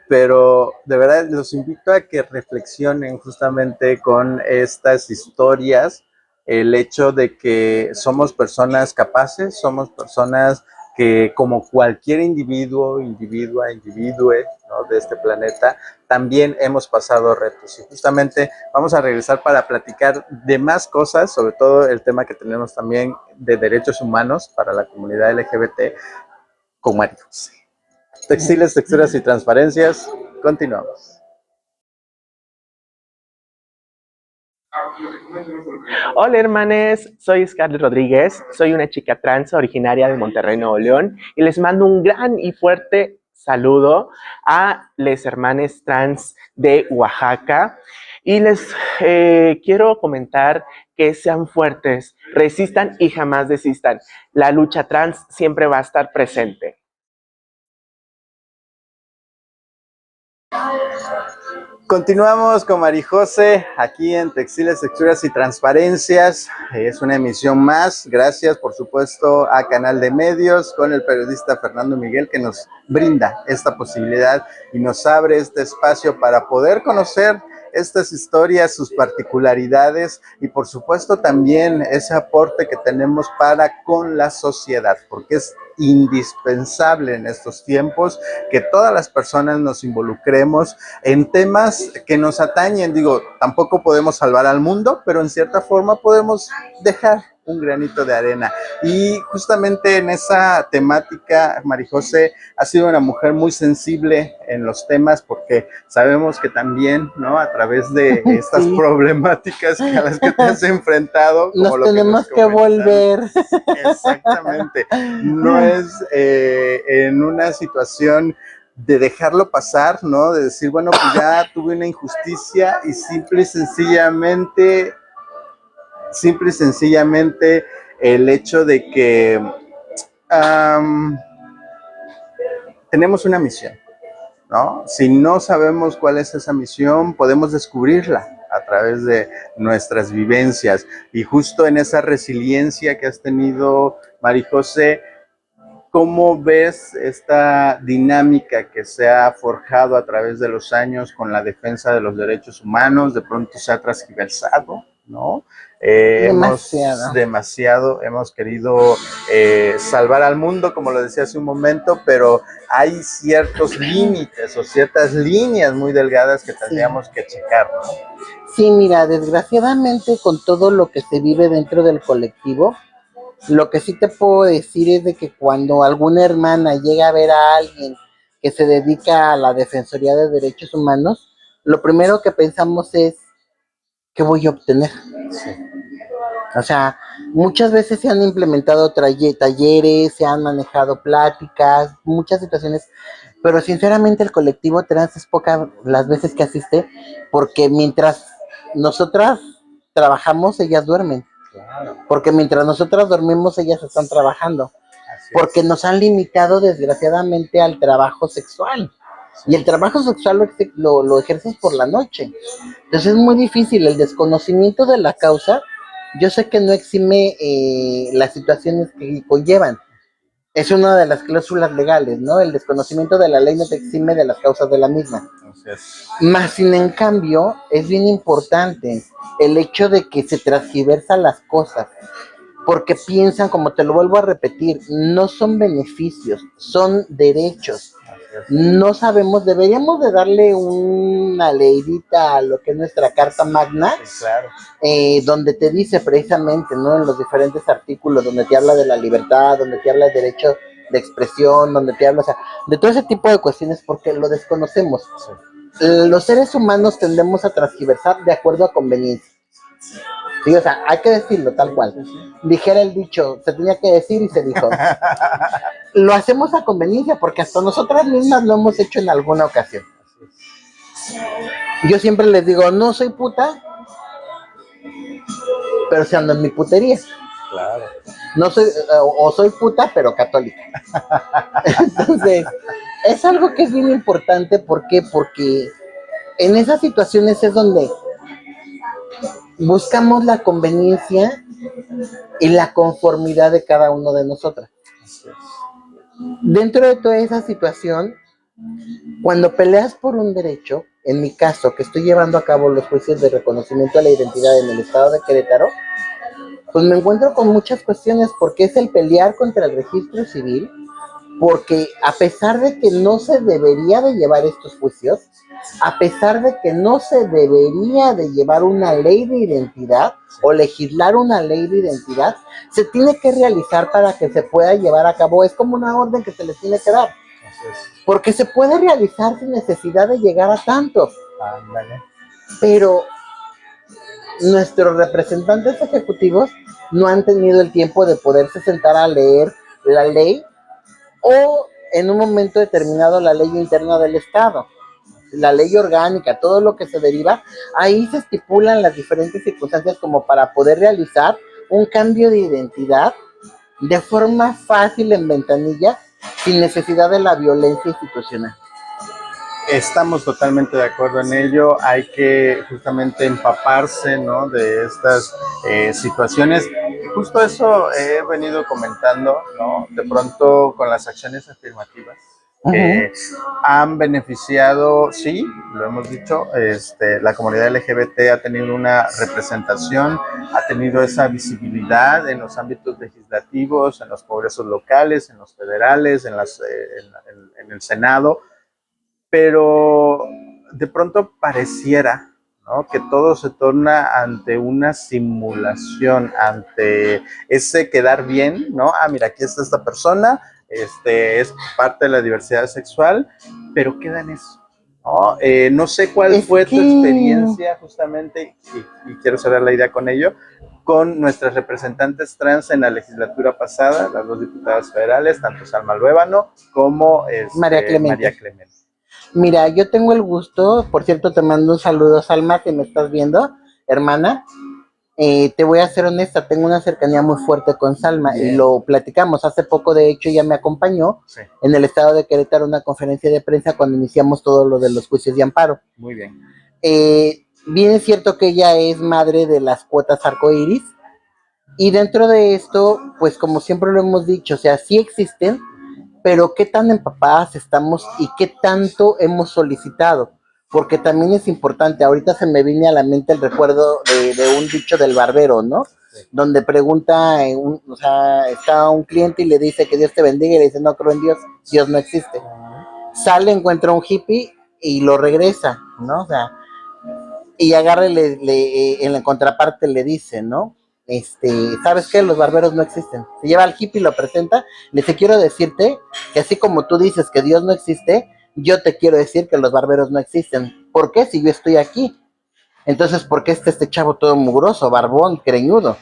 pero de verdad los invito a que reflexionen justamente con estas historias, el hecho de que somos personas capaces, somos personas que como cualquier individue, ¿no? de este planeta, también hemos pasado retos. Y justamente vamos a regresar para platicar de más cosas, sobre todo el tema que tenemos también de derechos humanos para la comunidad LGBT con Mario José. Textiles, texturas y transparencias. Continuamos. Hola hermanes, soy Scarlett Rodríguez, soy una chica trans originaria de Monterrey, Nuevo León, y les mando un gran y fuerte saludo a les hermanes trans de Oaxaca, y les quiero comentar que sean fuertes, resistan y jamás desistan. La lucha trans siempre va a estar presente. Continuamos con Marijose aquí en Textiles, Texturas y Transparencias. Es una emisión más. Gracias, por supuesto, a Canal de Medios con el periodista Fernando Miguel, que nos brinda esta posibilidad y nos abre este espacio para poder conocer estas historias, sus particularidades y por supuesto también ese aporte que tenemos para con la sociedad, porque es indispensable en estos tiempos que todas las personas nos involucremos en temas que nos atañen. Digo, tampoco podemos salvar al mundo, pero en cierta forma podemos dejar un granito de arena. Y justamente en esa temática, Marijose ha sido una mujer muy sensible en los temas, porque sabemos que también, ¿no? A través de estas Sí. problemáticas a las que te has enfrentado, como Nos lo tenemos que que nos comentas. volver. Exactamente. No es en una situación de dejarlo pasar, ¿no? De decir, bueno, pues ya tuve una injusticia y simple y sencillamente el hecho de que tenemos una misión, ¿no? Si no sabemos cuál es esa misión, podemos descubrirla a través de nuestras vivencias. Y justo en esa resiliencia que has tenido, Marijose, ¿cómo ves esta dinámica que se ha forjado a través de los años con la defensa de los derechos humanos? De pronto se ha transgiversado, ¿no? Hemos querido salvar al mundo, como lo decía hace un momento, pero hay ciertos límites o ciertas líneas muy delgadas que tendríamos que checar, ¿no? Sí, mira, desgraciadamente con todo lo que se vive dentro del colectivo, lo que sí te puedo decir es de que cuando alguna hermana llega a ver a alguien que se dedica a la Defensoría de Derechos Humanos, lo primero que pensamos es, ¿qué voy a obtener? Sí. O sea, muchas veces se han implementado talleres, se han manejado pláticas, muchas situaciones, pero sinceramente el colectivo trans es pocas las veces que asiste, porque mientras nosotras trabajamos, ellas duermen. Claro. Porque mientras nosotras dormimos, ellas están trabajando. Porque nos han limitado desgraciadamente al trabajo sexual. Y el trabajo sexual lo ejerces por la noche. Entonces es muy difícil el desconocimiento de la causa. Yo sé que no exime las situaciones que conllevan. Es una de las cláusulas legales, ¿no? El desconocimiento de la ley no te exime de las causas de la misma. Más sin en cambio, es bien importante el hecho de que se transgiversan las cosas, porque piensan, como te lo vuelvo a repetir, no son beneficios, son derechos. No sabemos, deberíamos de darle una leidita a lo que es nuestra Carta Magna, Sí, claro. Donde te dice precisamente, ¿no? En los diferentes artículos, donde te habla de la libertad, donde te habla del derecho de expresión, donde te habla, o sea, de todo ese tipo de cuestiones, porque lo desconocemos. Sí. Los seres humanos tendemos a transgiversar de acuerdo a conveniencia. Sí, o sea, hay que decirlo tal cual. Dijera el dicho, se tenía que decir y se dijo. Lo hacemos a conveniencia porque hasta nosotras mismas lo hemos hecho en alguna ocasión. Yo siempre les digo, no soy puta, pero si ando en mi putería. Claro. No soy, o soy puta, pero católica. Entonces, es algo que es bien importante. ¿Por qué? Porque en esas situaciones es donde buscamos la conveniencia y la conformidad de cada uno de nosotros. Dentro de toda esa situación, cuando peleas por un derecho, en mi caso, que estoy llevando a cabo los juicios de reconocimiento a la identidad en el estado de Querétaro, pues me encuentro con muchas cuestiones, porque es el pelear contra el registro civil, porque a pesar de que no se debería de llevar estos juicios, a pesar de que no se debería de llevar una ley de identidad o legislar una ley de identidad, se tiene que realizar para que se pueda llevar a cabo. Es como una orden que se les tiene que dar, porque se puede realizar sin necesidad de llegar a tanto. Pero nuestros representantes ejecutivos no han tenido el tiempo de poderse sentar a leer la ley, o en un momento determinado la ley interna del Estado, la ley orgánica, todo lo que se deriva. Ahí se estipulan las diferentes circunstancias como para poder realizar un cambio de identidad de forma fácil en ventanilla, sin necesidad de la violencia institucional. Estamos totalmente de acuerdo en ello. Hay que justamente empaparse, ¿no?, de estas situaciones. Justo eso he venido comentando, ¿no? De pronto con las acciones afirmativas que han beneficiado, sí, lo hemos dicho, la comunidad LGBT ha tenido una representación, ha tenido esa visibilidad en los ámbitos legislativos, en los congresos locales, en los federales, en el Senado, pero de pronto pareciera, ¿no?, que todo se torna ante una simulación, ante ese quedar bien, ¿no? Ah, mira, aquí está esta persona, es parte de la diversidad sexual, pero queda en eso, ¿no? No sé cuál fue tu experiencia justamente, y quiero cerrar la idea con ello, con nuestras representantes trans en la legislatura pasada, las dos diputadas federales, tanto Salma Luébano como María Clemente. María Clemente. Mira, yo tengo el gusto, por cierto, te mando un saludo, Salma, si me estás viendo, hermana. Te voy a ser honesta, tengo una cercanía muy fuerte con Salma. Bien. Y lo platicamos. Hace poco, de hecho, ella me acompañó en el estado de Querétaro a una conferencia de prensa cuando iniciamos todo lo de los juicios de amparo. Muy bien. Bien es cierto que ella es madre de las cuotas arcoíris, y dentro de esto, pues como siempre lo hemos dicho, o sea, sí existen, pero qué tan empapadas estamos y qué tanto hemos solicitado, porque también es importante. Ahorita se me viene a la mente el recuerdo de un dicho del barbero, ¿no? Sí. Donde pregunta, o sea, está un cliente y le dice que Dios te bendiga, y le dice, no creo en Dios, Dios no existe. Sale, encuentra un hippie y lo regresa, ¿no? O sea, y agarra y en la contraparte le dice, ¿no? ¿Sabes qué? Los barberos no existen. Se lleva al hippie y lo presenta. Le dice, quiero decirte que así como tú dices que Dios no existe, yo te quiero decir que los barberos no existen. ¿Por qué? Si yo estoy aquí. Entonces, ¿por qué está este chavo todo mugroso, barbón, greñudo?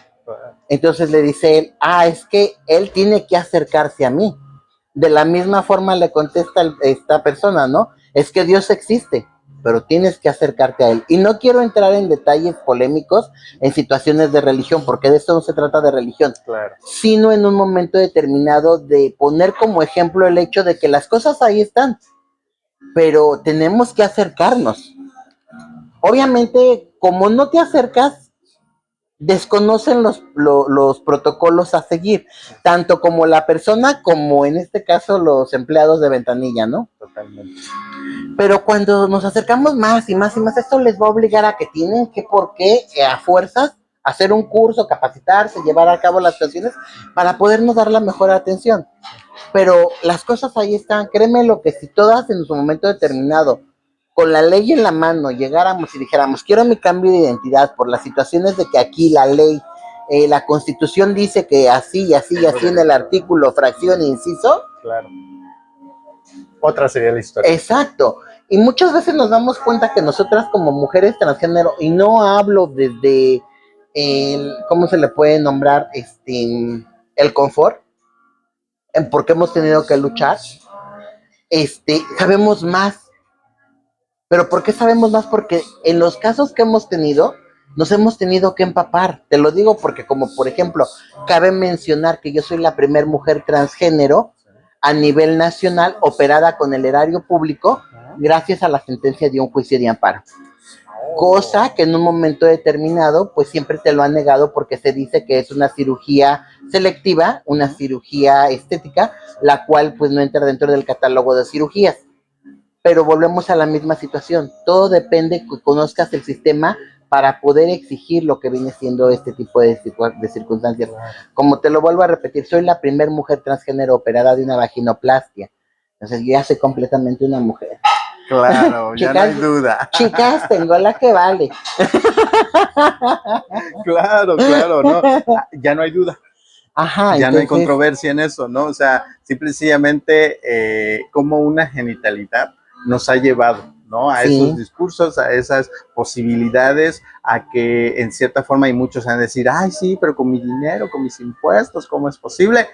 Entonces le dice él, es que él tiene que acercarse a mí. De la misma forma le contesta esta persona, ¿no? Es que Dios existe, pero tienes que acercarte a él. Y no quiero entrar en detalles polémicos en situaciones de religión, porque de esto no se trata de religión, claro, sino en un momento determinado de poner como ejemplo el hecho de que las cosas ahí están, pero tenemos que acercarnos. Obviamente, como no te acercas, desconocen los protocolos a seguir, tanto como la persona como en este caso los empleados de ventanilla, ¿no? Totalmente. Pero cuando nos acercamos más y más y más, esto les va a obligar a que tienen que, ¿por qué? A fuerzas, hacer un curso, capacitarse, llevar a cabo las acciones para podernos dar la mejor atención. Pero las cosas ahí están, créeme lo que si todas en su momento determinado, con la ley en la mano, llegáramos y dijéramos, quiero mi cambio de identidad por las situaciones de que aquí la ley, la Constitución dice que así y así y así en el artículo, fracción e inciso. Claro. Otra sería la historia. Exacto. Y muchas veces nos damos cuenta que nosotras como mujeres transgénero, y no hablo desde ¿cómo se le puede nombrar? El confort, porque hemos tenido que luchar, sabemos más. ¿Pero por qué sabemos más? Porque en los casos que hemos tenido, nos hemos tenido que empapar. Te lo digo porque, como por ejemplo, cabe mencionar que yo soy la primer mujer transgénero a nivel nacional operada con el erario público gracias a la sentencia de un juicio de amparo. Cosa que en un momento determinado, pues siempre te lo han negado porque se dice que es una cirugía selectiva, una cirugía estética, la cual pues no entra dentro del catálogo de cirugías. Pero volvemos a la misma situación. Todo depende que conozcas el sistema para poder exigir lo que viene siendo este tipo de circunstancias. Como te lo vuelvo a repetir, soy la primer mujer transgénero operada de una vaginoplastia. Entonces ya soy completamente una mujer. Claro, chicas, ya no hay duda. Chicas, tengo la que vale. Claro, ¿no? Ya no hay duda. Ajá, ya entonces, no hay controversia en eso, ¿no? O sea, simple y sencillamente como una genitalidad nos ha llevado, ¿no? A esos discursos, a esas posibilidades, a que en cierta forma hay muchos van a decir, ay, sí, pero con mi dinero, con mis impuestos, ¿cómo es posible?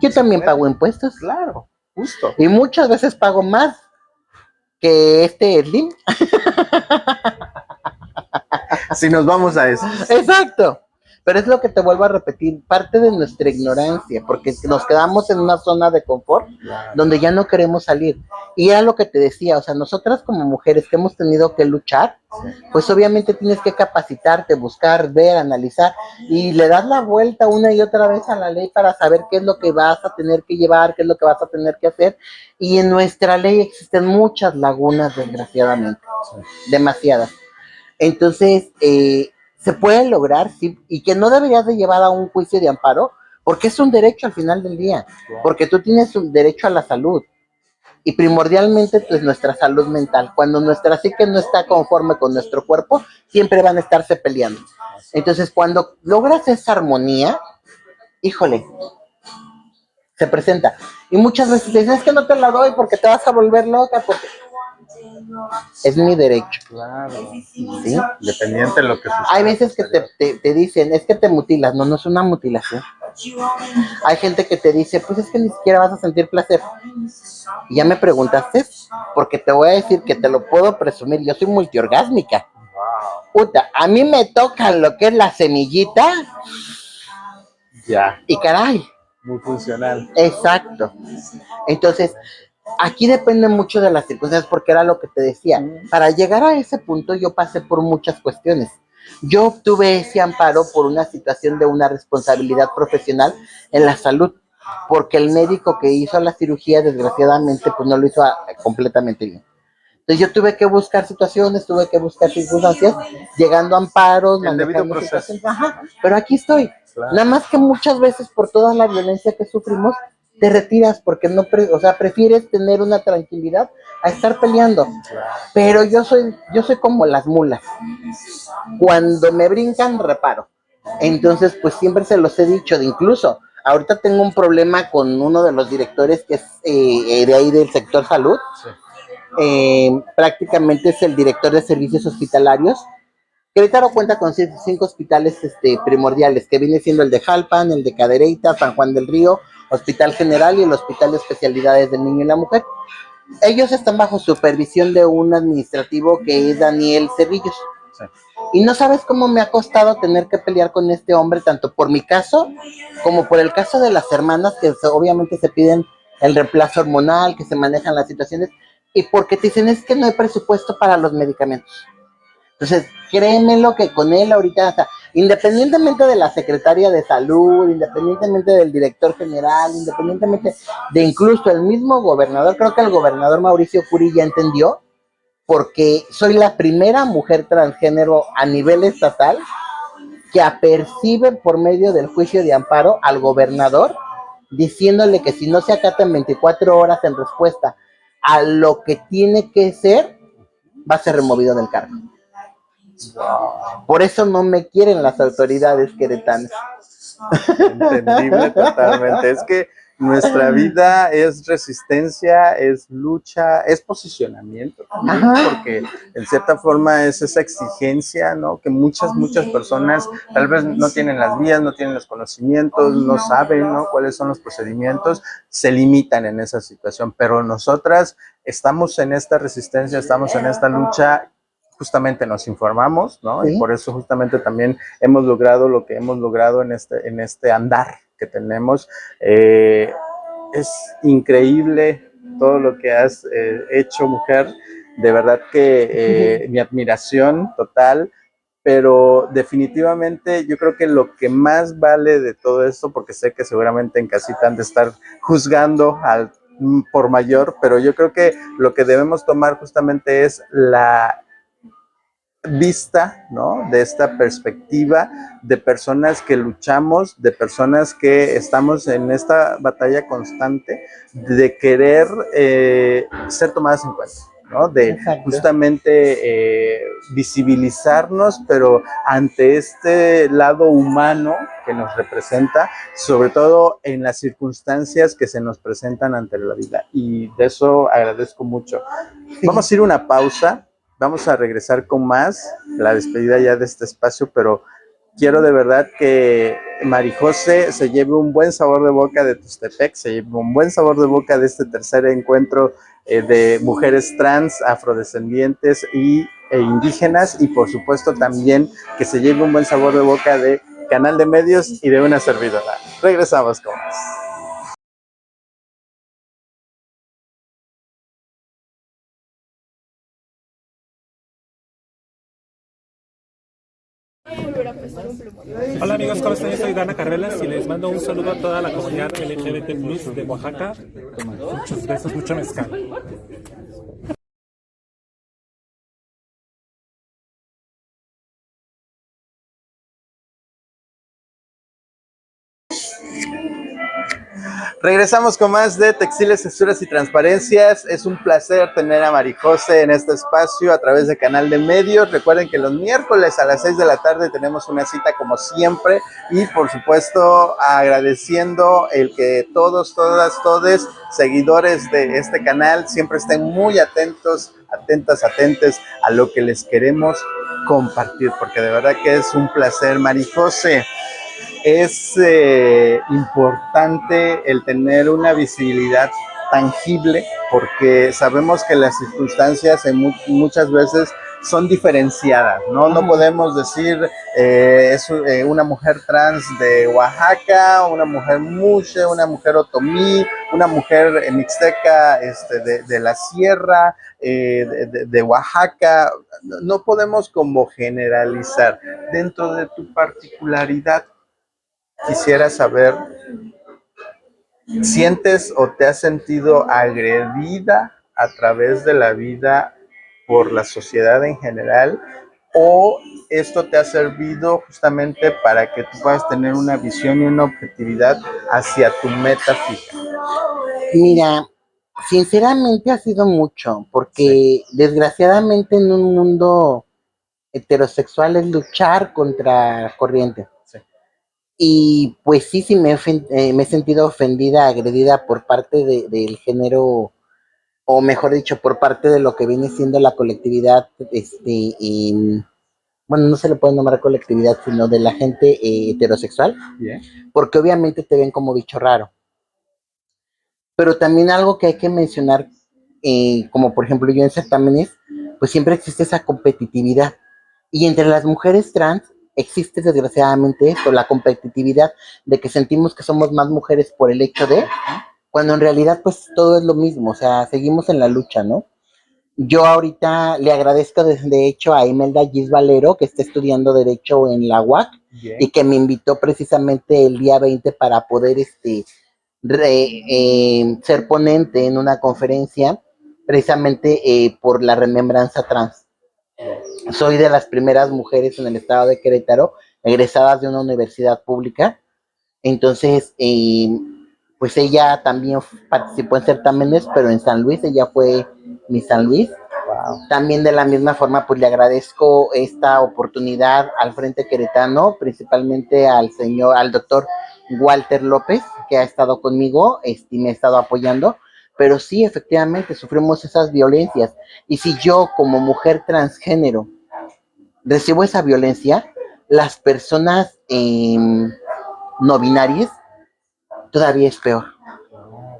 Yo también pago impuestos. Claro, justo. Y muchas veces pago más que Slim. Si nos vamos a eso. Exacto. Pero es lo que te vuelvo a repetir, parte de nuestra ignorancia, porque nos quedamos en una zona de confort donde ya no queremos salir. Y era lo que te decía, o sea, nosotras como mujeres que hemos tenido que luchar, pues obviamente tienes que capacitarte, buscar, ver, analizar, y le das la vuelta una y otra vez a la ley para saber qué es lo que vas a tener que llevar, qué es lo que vas a tener que hacer. Y en nuestra ley existen muchas lagunas, desgraciadamente, demasiadas. Entonces, se puede lograr, sí, y que no deberías de llevar a un juicio de amparo, porque es un derecho al final del día, porque tú tienes un derecho a la salud, y primordialmente pues nuestra salud mental. Cuando nuestra psique no está conforme con nuestro cuerpo, siempre van a estarse peleando. Entonces, cuando logras esa armonía, híjole, se presenta. Y muchas veces dicen, es que no te la doy porque te vas a volver loca, porque es mi derecho. Claro. ¿Sí? Independiente de lo que suceda. Hay veces que te dicen, es que te mutilas. No, no es una mutilación. Hay gente que te dice, pues es que ni siquiera vas a sentir placer. Y ya me preguntaste, porque te voy a decir que te lo puedo presumir. Yo soy multiorgásmica. Puta, a mí me toca lo que es la semillita. Ya. Y caray. Muy funcional. Exacto. Entonces, aquí depende mucho de las circunstancias, porque era lo que te decía. Para llegar a ese punto yo pasé por muchas cuestiones. Yo obtuve ese amparo por una situación de una responsabilidad profesional en la salud, porque el médico que hizo la cirugía, desgraciadamente, pues no lo hizo completamente bien. Entonces yo tuve que buscar situaciones, tuve que buscar circunstancias, llegando a amparos, El debido manejando proceso. situaciones. Ajá, pero aquí estoy. Claro. Nada más que muchas veces por toda la violencia que sufrimos, te retiras porque no, o sea, prefieres tener una tranquilidad a estar peleando. Pero yo soy como las mulas. Cuando me brincan, reparo. Entonces, pues siempre se los he dicho, de incluso, ahorita tengo un problema con uno de los directores que es de ahí del sector salud. Sí. Prácticamente es el director de servicios hospitalarios. Querétaro cuenta con 5 hospitales primordiales, que viene siendo el de Jalpan, el de Cadereyta, San Juan del Río, Hospital General y el Hospital de Especialidades del Niño y la Mujer. Ellos están bajo supervisión de un administrativo que es Daniel Cerrillos. Sí. Y no sabes cómo me ha costado tener que pelear con este hombre, tanto por mi caso, como por el caso de las hermanas, que obviamente se piden el reemplazo hormonal, que se manejan las situaciones, y porque te dicen, es que no hay presupuesto para los medicamentos. Entonces, créemelo que con él ahorita, o sea, independientemente de la secretaria de salud, independientemente del director general, independientemente de incluso el mismo gobernador, creo que el gobernador Mauricio Curi ya entendió, porque soy la primera mujer transgénero a nivel estatal que apercibe por medio del juicio de amparo al gobernador, diciéndole que si no se acata en 24 horas en respuesta a lo que tiene que ser, va a ser removido del cargo. Por eso no me quieren las autoridades queretanas. Entendible totalmente. Es que nuestra vida es resistencia, es lucha, es posicionamiento también, porque en cierta forma es esa exigencia, ¿no? Que muchas personas tal vez no tienen las vías, no tienen los conocimientos, no saben, ¿no? Cuáles son los procedimientos, se limitan en esa situación, pero nosotras estamos en esta resistencia, estamos en esta lucha. Justamente nos informamos, ¿no? ¿Sí? Y por eso justamente también hemos logrado lo que hemos logrado en este andar que tenemos. Es increíble todo lo que has hecho, mujer. De verdad que mi admiración total, pero definitivamente yo creo que lo que más vale de todo esto, porque sé que seguramente en casita han de estar juzgando al por mayor, pero yo creo que lo que debemos tomar justamente es la vista, ¿no? De esta perspectiva de personas que luchamos, de personas que estamos en esta batalla constante de querer ser tomadas en cuenta, ¿no? De Exacto. Justamente visibilizarnos, pero ante este lado humano que nos representa, sobre todo en las circunstancias que se nos presentan ante la vida. Y de eso agradezco mucho. Sí. Vamos a ir a una pausa. Vamos a regresar con más, la despedida ya de este espacio, pero quiero de verdad que Marijose se lleve un buen sabor de boca de Tustepec, se lleve un buen sabor de boca de este tercer encuentro de mujeres trans, afrodescendientes e indígenas, y por supuesto también que se lleve un buen sabor de boca de Canal de Medios y de una servidora. Regresamos con más. Hola amigos, ¿cómo están? Yo soy Dana Carrelas y les mando un saludo a toda la comunidad LGBT+ de Oaxaca. Muchos besos, mucho mezcal. Regresamos con más de Textiles, Texturas y Transparencias. Es un placer tener a Marijose en este espacio a través de Canal de Medios. Recuerden que los miércoles a las 6 de la tarde tenemos una cita como siempre y por supuesto agradeciendo el que todos, todas, todes, seguidores de este canal siempre estén muy atentos, atentas, atentes a lo que les queremos compartir, porque de verdad que es un placer. Marijose, es importante el tener una visibilidad tangible porque sabemos que las circunstancias muchas veces son diferenciadas, ¿no? No podemos decir es una mujer trans de Oaxaca, una mujer muxe, una mujer otomí, una mujer mixteca de la sierra, de Oaxaca. No podemos como generalizar. Dentro de tu particularidad, quisiera saber, ¿sientes o te has sentido agredida a través de la vida por la sociedad en general? ¿O esto te ha servido justamente para que tú puedas tener una visión y una objetividad hacia tu meta fija? Mira, sinceramente ha sido mucho, porque desgraciadamente en un mundo heterosexual es luchar contra corriente. Sí. Y pues sí, me he sentido ofendida, agredida por parte del género, o mejor dicho, por parte de lo que viene siendo la colectividad, bueno, no se le puede nombrar colectividad, sino de la gente heterosexual, Yeah. porque obviamente te ven como bicho raro. Pero también algo que hay que mencionar, como por ejemplo yo en certámenes, pues siempre existe esa competitividad. Y entre las mujeres trans existe desgraciadamente esto, la competitividad de que sentimos que somos más mujeres por el hecho de, cuando en realidad pues todo es lo mismo, o sea, seguimos en la lucha, ¿no? Yo ahorita le agradezco de hecho a Imelda Gis Valero, que está estudiando Derecho en la UAC, Yeah. y que me invitó precisamente el día 20 para poder ser ponente en una conferencia precisamente por la remembranza trans. Soy de las primeras mujeres en el estado de Querétaro egresadas de una universidad pública, entonces pues ella también participó en certámenes, pero en San Luis, ella fue mi San Luis. Wow. También de la misma forma, pues le agradezco esta oportunidad al Frente Queretano, principalmente al doctor Walter López, que ha estado conmigo y me ha estado apoyando. Pero sí, efectivamente, sufrimos esas violencias. Y si yo, como mujer transgénero, recibo esa violencia, las personas no binarias todavía es peor.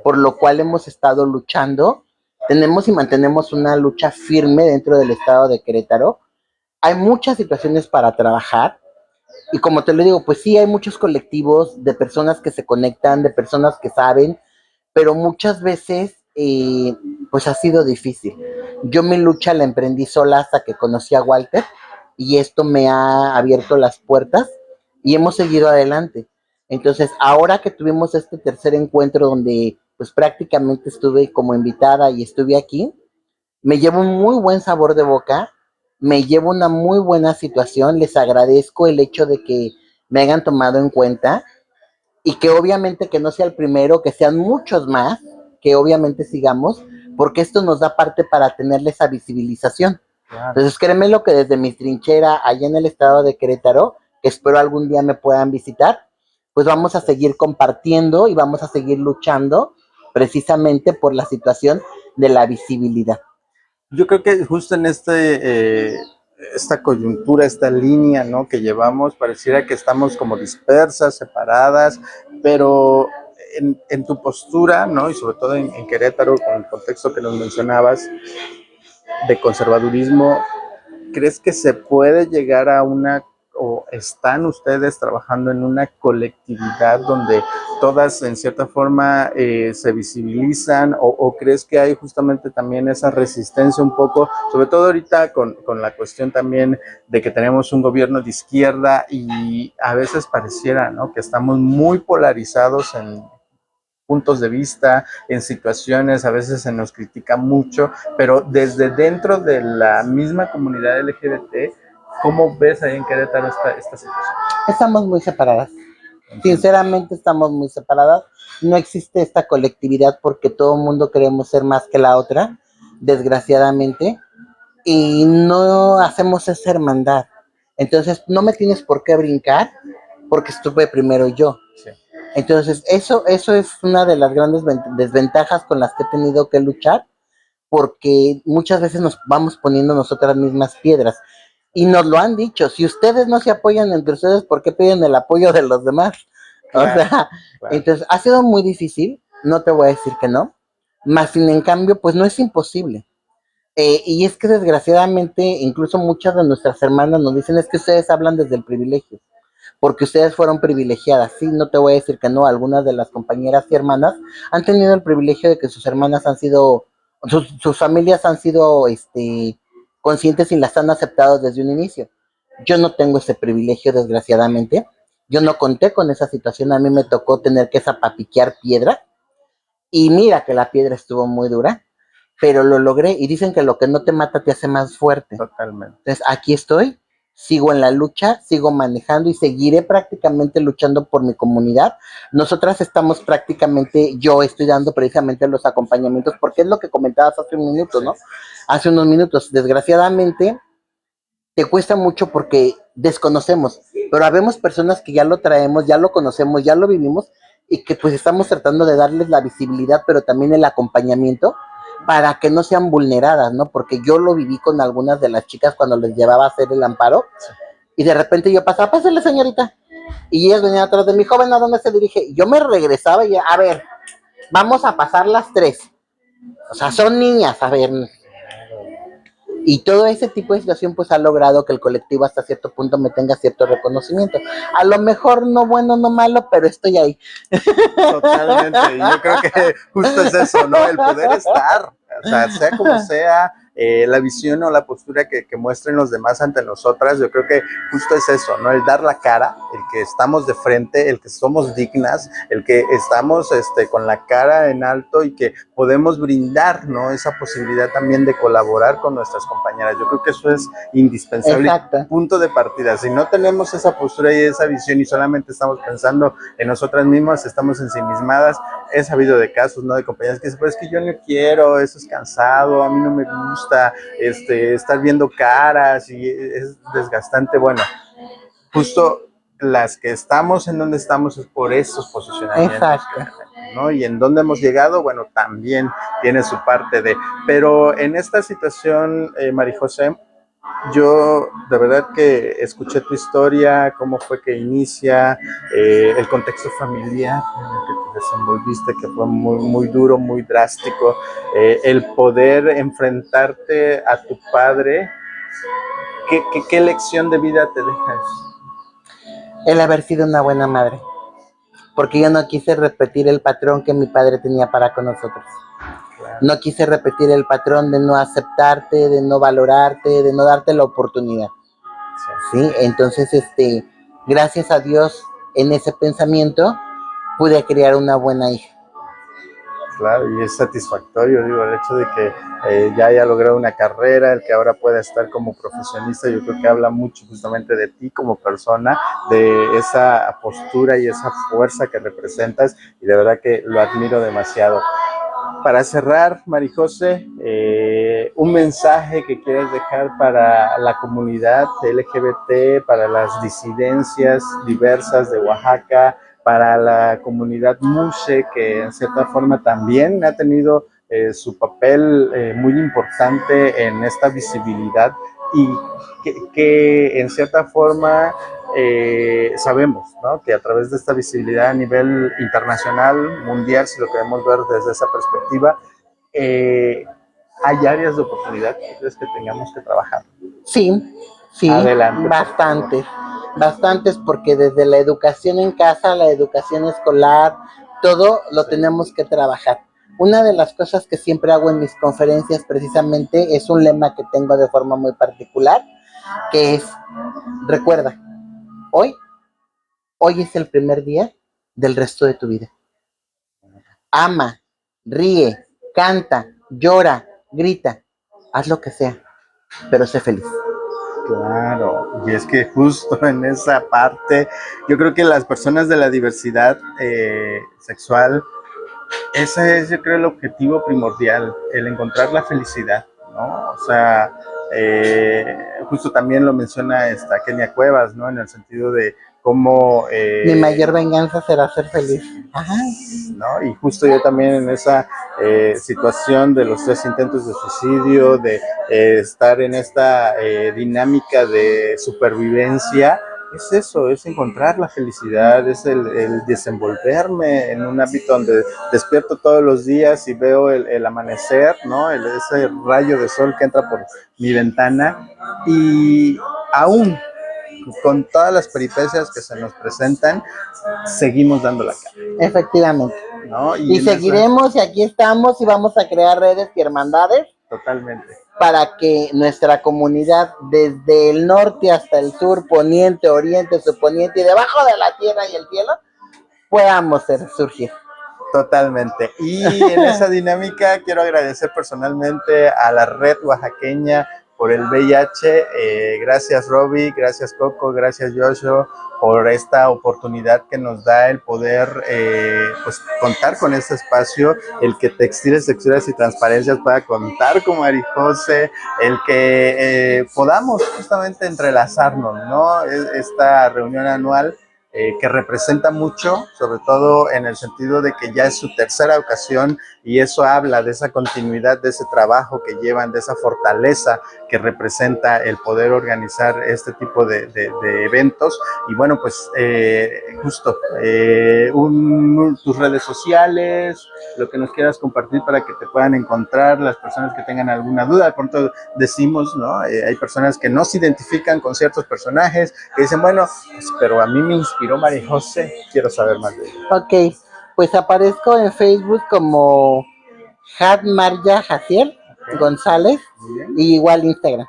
Por lo cual hemos estado luchando, tenemos y mantenemos una lucha firme dentro del estado de Querétaro. Hay muchas situaciones para trabajar y como te lo digo, pues sí, hay muchos colectivos de personas que se conectan, de personas que saben, pero muchas veces pues ha sido difícil. Yo mi lucha la emprendí sola hasta que conocí a Walter y esto me ha abierto las puertas y hemos seguido adelante. Entonces, ahora que tuvimos este tercer encuentro donde pues prácticamente estuve como invitada y estuve aquí, me llevo un muy buen sabor de boca, me llevo una muy buena situación, les agradezco el hecho de que me hayan tomado en cuenta y que obviamente que no sea el primero, que sean muchos más, que obviamente sigamos, porque esto nos da parte para tenerle esa visibilización. Claro. Entonces créeme lo que desde mi trinchera allá en el estado de Querétaro, que espero algún día me puedan visitar, pues vamos a seguir compartiendo y vamos a seguir luchando precisamente por la situación de la visibilidad. Yo creo que justo en esta coyuntura, esta línea, ¿no?, que llevamos, pareciera que estamos como dispersas, separadas, pero en tu postura, ¿no?, y sobre todo en Querétaro, con el contexto que nos mencionabas de conservadurismo, ¿crees que se puede llegar a una o están ustedes trabajando en una colectividad donde todas en cierta forma se visibilizan o crees que hay justamente también esa resistencia un poco, sobre todo ahorita con la cuestión también de que tenemos un gobierno de izquierda y a veces pareciera, ¿no?, que estamos muy polarizados en puntos de vista, en situaciones, a veces se nos critica mucho, pero desde dentro de la misma comunidad LGBT, ¿cómo ves ahí en Querétaro esta situación? Estamos muy separadas. Sinceramente estamos muy separadas. No existe esta colectividad porque todo el mundo queremos ser más que la otra, desgraciadamente, y no hacemos esa hermandad. Entonces, no me tienes por qué brincar porque estuve primero yo. Sí. Entonces, eso es una de las grandes desventajas con las que he tenido que luchar, porque muchas veces nos vamos poniendo nosotras mismas piedras. Y nos lo han dicho, si ustedes no se apoyan entre ustedes, ¿por qué piden el apoyo de los demás? Claro, o sea, claro. Entonces ha sido muy difícil, no te voy a decir que no, más sin en cambio, pues no es imposible. Y es que desgraciadamente, incluso muchas de nuestras hermanas nos dicen, es que ustedes hablan desde el privilegio, porque ustedes fueron privilegiadas. Sí, no te voy a decir que no, algunas de las compañeras y hermanas han tenido el privilegio de que sus hermanas han sido, sus familias han sido conscientes y las han aceptado desde un inicio. Yo no tengo ese privilegio, desgraciadamente. Yo no conté con esa situación, a mí me tocó tener que zapapiquear piedra, y mira que la piedra estuvo muy dura, pero lo logré, y dicen que lo que no te mata te hace más fuerte. Totalmente. Entonces, aquí estoy, sigo en la lucha, sigo manejando y seguiré prácticamente luchando por mi comunidad. Nosotras estamos prácticamente, yo estoy dando precisamente los acompañamientos, porque es lo que comentabas hace un minuto, ¿no? Hace unos minutos, desgraciadamente, te cuesta mucho porque desconocemos, pero habemos personas que ya lo traemos, ya lo conocemos, ya lo vivimos, y que pues estamos tratando de darles la visibilidad, pero también el acompañamiento para que no sean vulneradas, ¿no? Porque yo lo viví con algunas de las chicas cuando les llevaba a hacer el amparo, y de repente yo pasaba, pásale señorita, y ellas venían atrás de mi joven, ¿a dónde se dirige? Yo me regresaba y a ver, vamos a pasar las 3, o sea, son niñas, a ver. Y todo ese tipo de situación pues ha logrado que el colectivo hasta cierto punto me tenga cierto reconocimiento. A lo mejor no bueno, no malo, pero estoy ahí. Totalmente, y yo creo que justo es eso, ¿no? El poder estar, o sea como sea, la visión o la postura que muestren los demás ante nosotras, yo creo que justo es eso, ¿no? El dar la cara, el que estamos de frente, el que somos dignas, el que estamos con la cara en alto y que podemos brindar, ¿no?, esa posibilidad también de colaborar con nuestras compañeras. Yo creo que eso es indispensable. Exacto. Punto de partida. Si no tenemos esa postura y esa visión y solamente estamos pensando en nosotras mismas, estamos ensimismadas. He sabido de casos, ¿no?, de compañeras que dicen, pues es que yo no quiero, eso es cansado, a mí no me gusta estar viendo caras y es desgastante. Bueno, justo las que estamos en donde estamos es por esos posicionamientos. Exacto. ¿No? Y en dónde hemos llegado, bueno, también tiene su parte de... Pero en esta situación, María José, yo de verdad que escuché tu historia, cómo fue que inicia, el contexto familiar en el que te desenvolviste, que fue muy, muy duro, muy drástico, el poder enfrentarte a tu padre. ¿Qué lección de vida te deja eso? El haber sido una buena madre, porque yo no quise repetir el patrón que mi padre tenía para con nosotros. Claro. No quise repetir el patrón de no aceptarte, de no valorarte, de no darte la oportunidad. Sí, entonces, gracias a Dios, en ese pensamiento, pude criar una buena hija. Claro, y es satisfactorio, digo, el hecho de que ya haya logrado una carrera, el que ahora pueda estar como profesionista, yo creo que habla mucho justamente de ti como persona, de esa postura y esa fuerza que representas, y de verdad que lo admiro demasiado. Para cerrar, María José, un mensaje que quieras dejar para la comunidad LGBT, para las disidencias diversas de Oaxaca, para la comunidad Mushe, que en cierta forma también ha tenido su papel muy importante en esta visibilidad y que en cierta forma sabemos, ¿no?, que a través de esta visibilidad a nivel internacional, mundial, si lo queremos ver desde esa perspectiva, hay áreas de oportunidad que crees que tengamos que trabajar. Sí, Adelante, bastante. bastantes, porque desde la educación en casa, la educación escolar, todo lo tenemos que trabajar. Una de las cosas que siempre hago en mis conferencias precisamente es un lema que tengo de forma muy particular, que es, recuerda, hoy, hoy es el primer día del resto de tu vida. Ama, ríe, canta, llora, grita, haz lo que sea, pero sé feliz. Claro, y es que justo en esa parte, yo creo que las personas de la diversidad sexual, ese es, yo creo, el objetivo primordial, el encontrar la felicidad, ¿no? O sea, justo también lo menciona esta Kenia Cuevas, ¿no? En el sentido de cómo... Mi mayor venganza será ser feliz. Ajá. ¿no? Y justo yo también en esa situación de los 3 intentos de suicidio, de estar en esta dinámica de supervivencia, es eso, es encontrar la felicidad, es el desenvolverme en un ámbito donde despierto todos los días y veo el amanecer, ¿no? Ese rayo de sol que entra por mi ventana y aún con todas las peripecias que se nos presentan, seguimos dando la cara. Efectivamente. ¿No? Y seguiremos y aquí estamos y vamos a crear redes y hermandades. Totalmente. Para que nuestra comunidad, desde el norte hasta el sur, poniente, oriente, subponiente y debajo de la tierra y el cielo, podamos surgir. Totalmente. Y en esa dinámica quiero agradecer personalmente a la Red Oaxaqueña por el VIH. Gracias Robbie, gracias Coco, gracias Joshua por esta oportunidad que nos da el poder pues contar con este espacio, el que Textiles, Texturas y Transparencias pueda contar con Marijose, el que podamos justamente entrelazarnos, ¿no? Esta reunión anual que representa mucho, sobre todo en el sentido de que ya es su tercera ocasión y eso habla de esa continuidad, de ese trabajo que llevan, de esa fortaleza que representa el poder organizar este tipo de eventos. Y bueno, pues justo tus redes sociales, lo que nos quieras compartir para que te puedan encontrar las personas que tengan alguna duda. De pronto decimos, ¿no? Hay personas que no se identifican con ciertos personajes, que dicen, bueno, pues, pero a mí me inspiró Marijose, quiero saber más de ella. Ok, pues aparezco en Facebook como Had Marja Jaciel González y igual Instagram.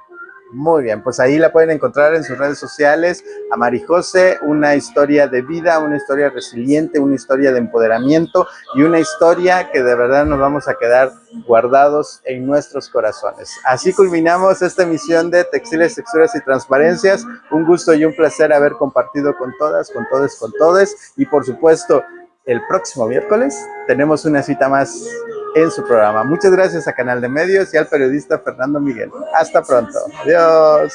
Muy bien, pues ahí la pueden encontrar en sus redes sociales, a Marijose, una historia de vida, una historia resiliente, una historia de empoderamiento y una historia que de verdad nos vamos a quedar guardados en nuestros corazones. Así culminamos esta emisión de Textiles, Texturas y Transparencias. Un gusto y un placer haber compartido con todas, con todes, con todes y por supuesto el próximo miércoles tenemos una cita más en su programa. Muchas gracias a Canal de Medios y al periodista Fernando Miguel. Hasta pronto. Adiós.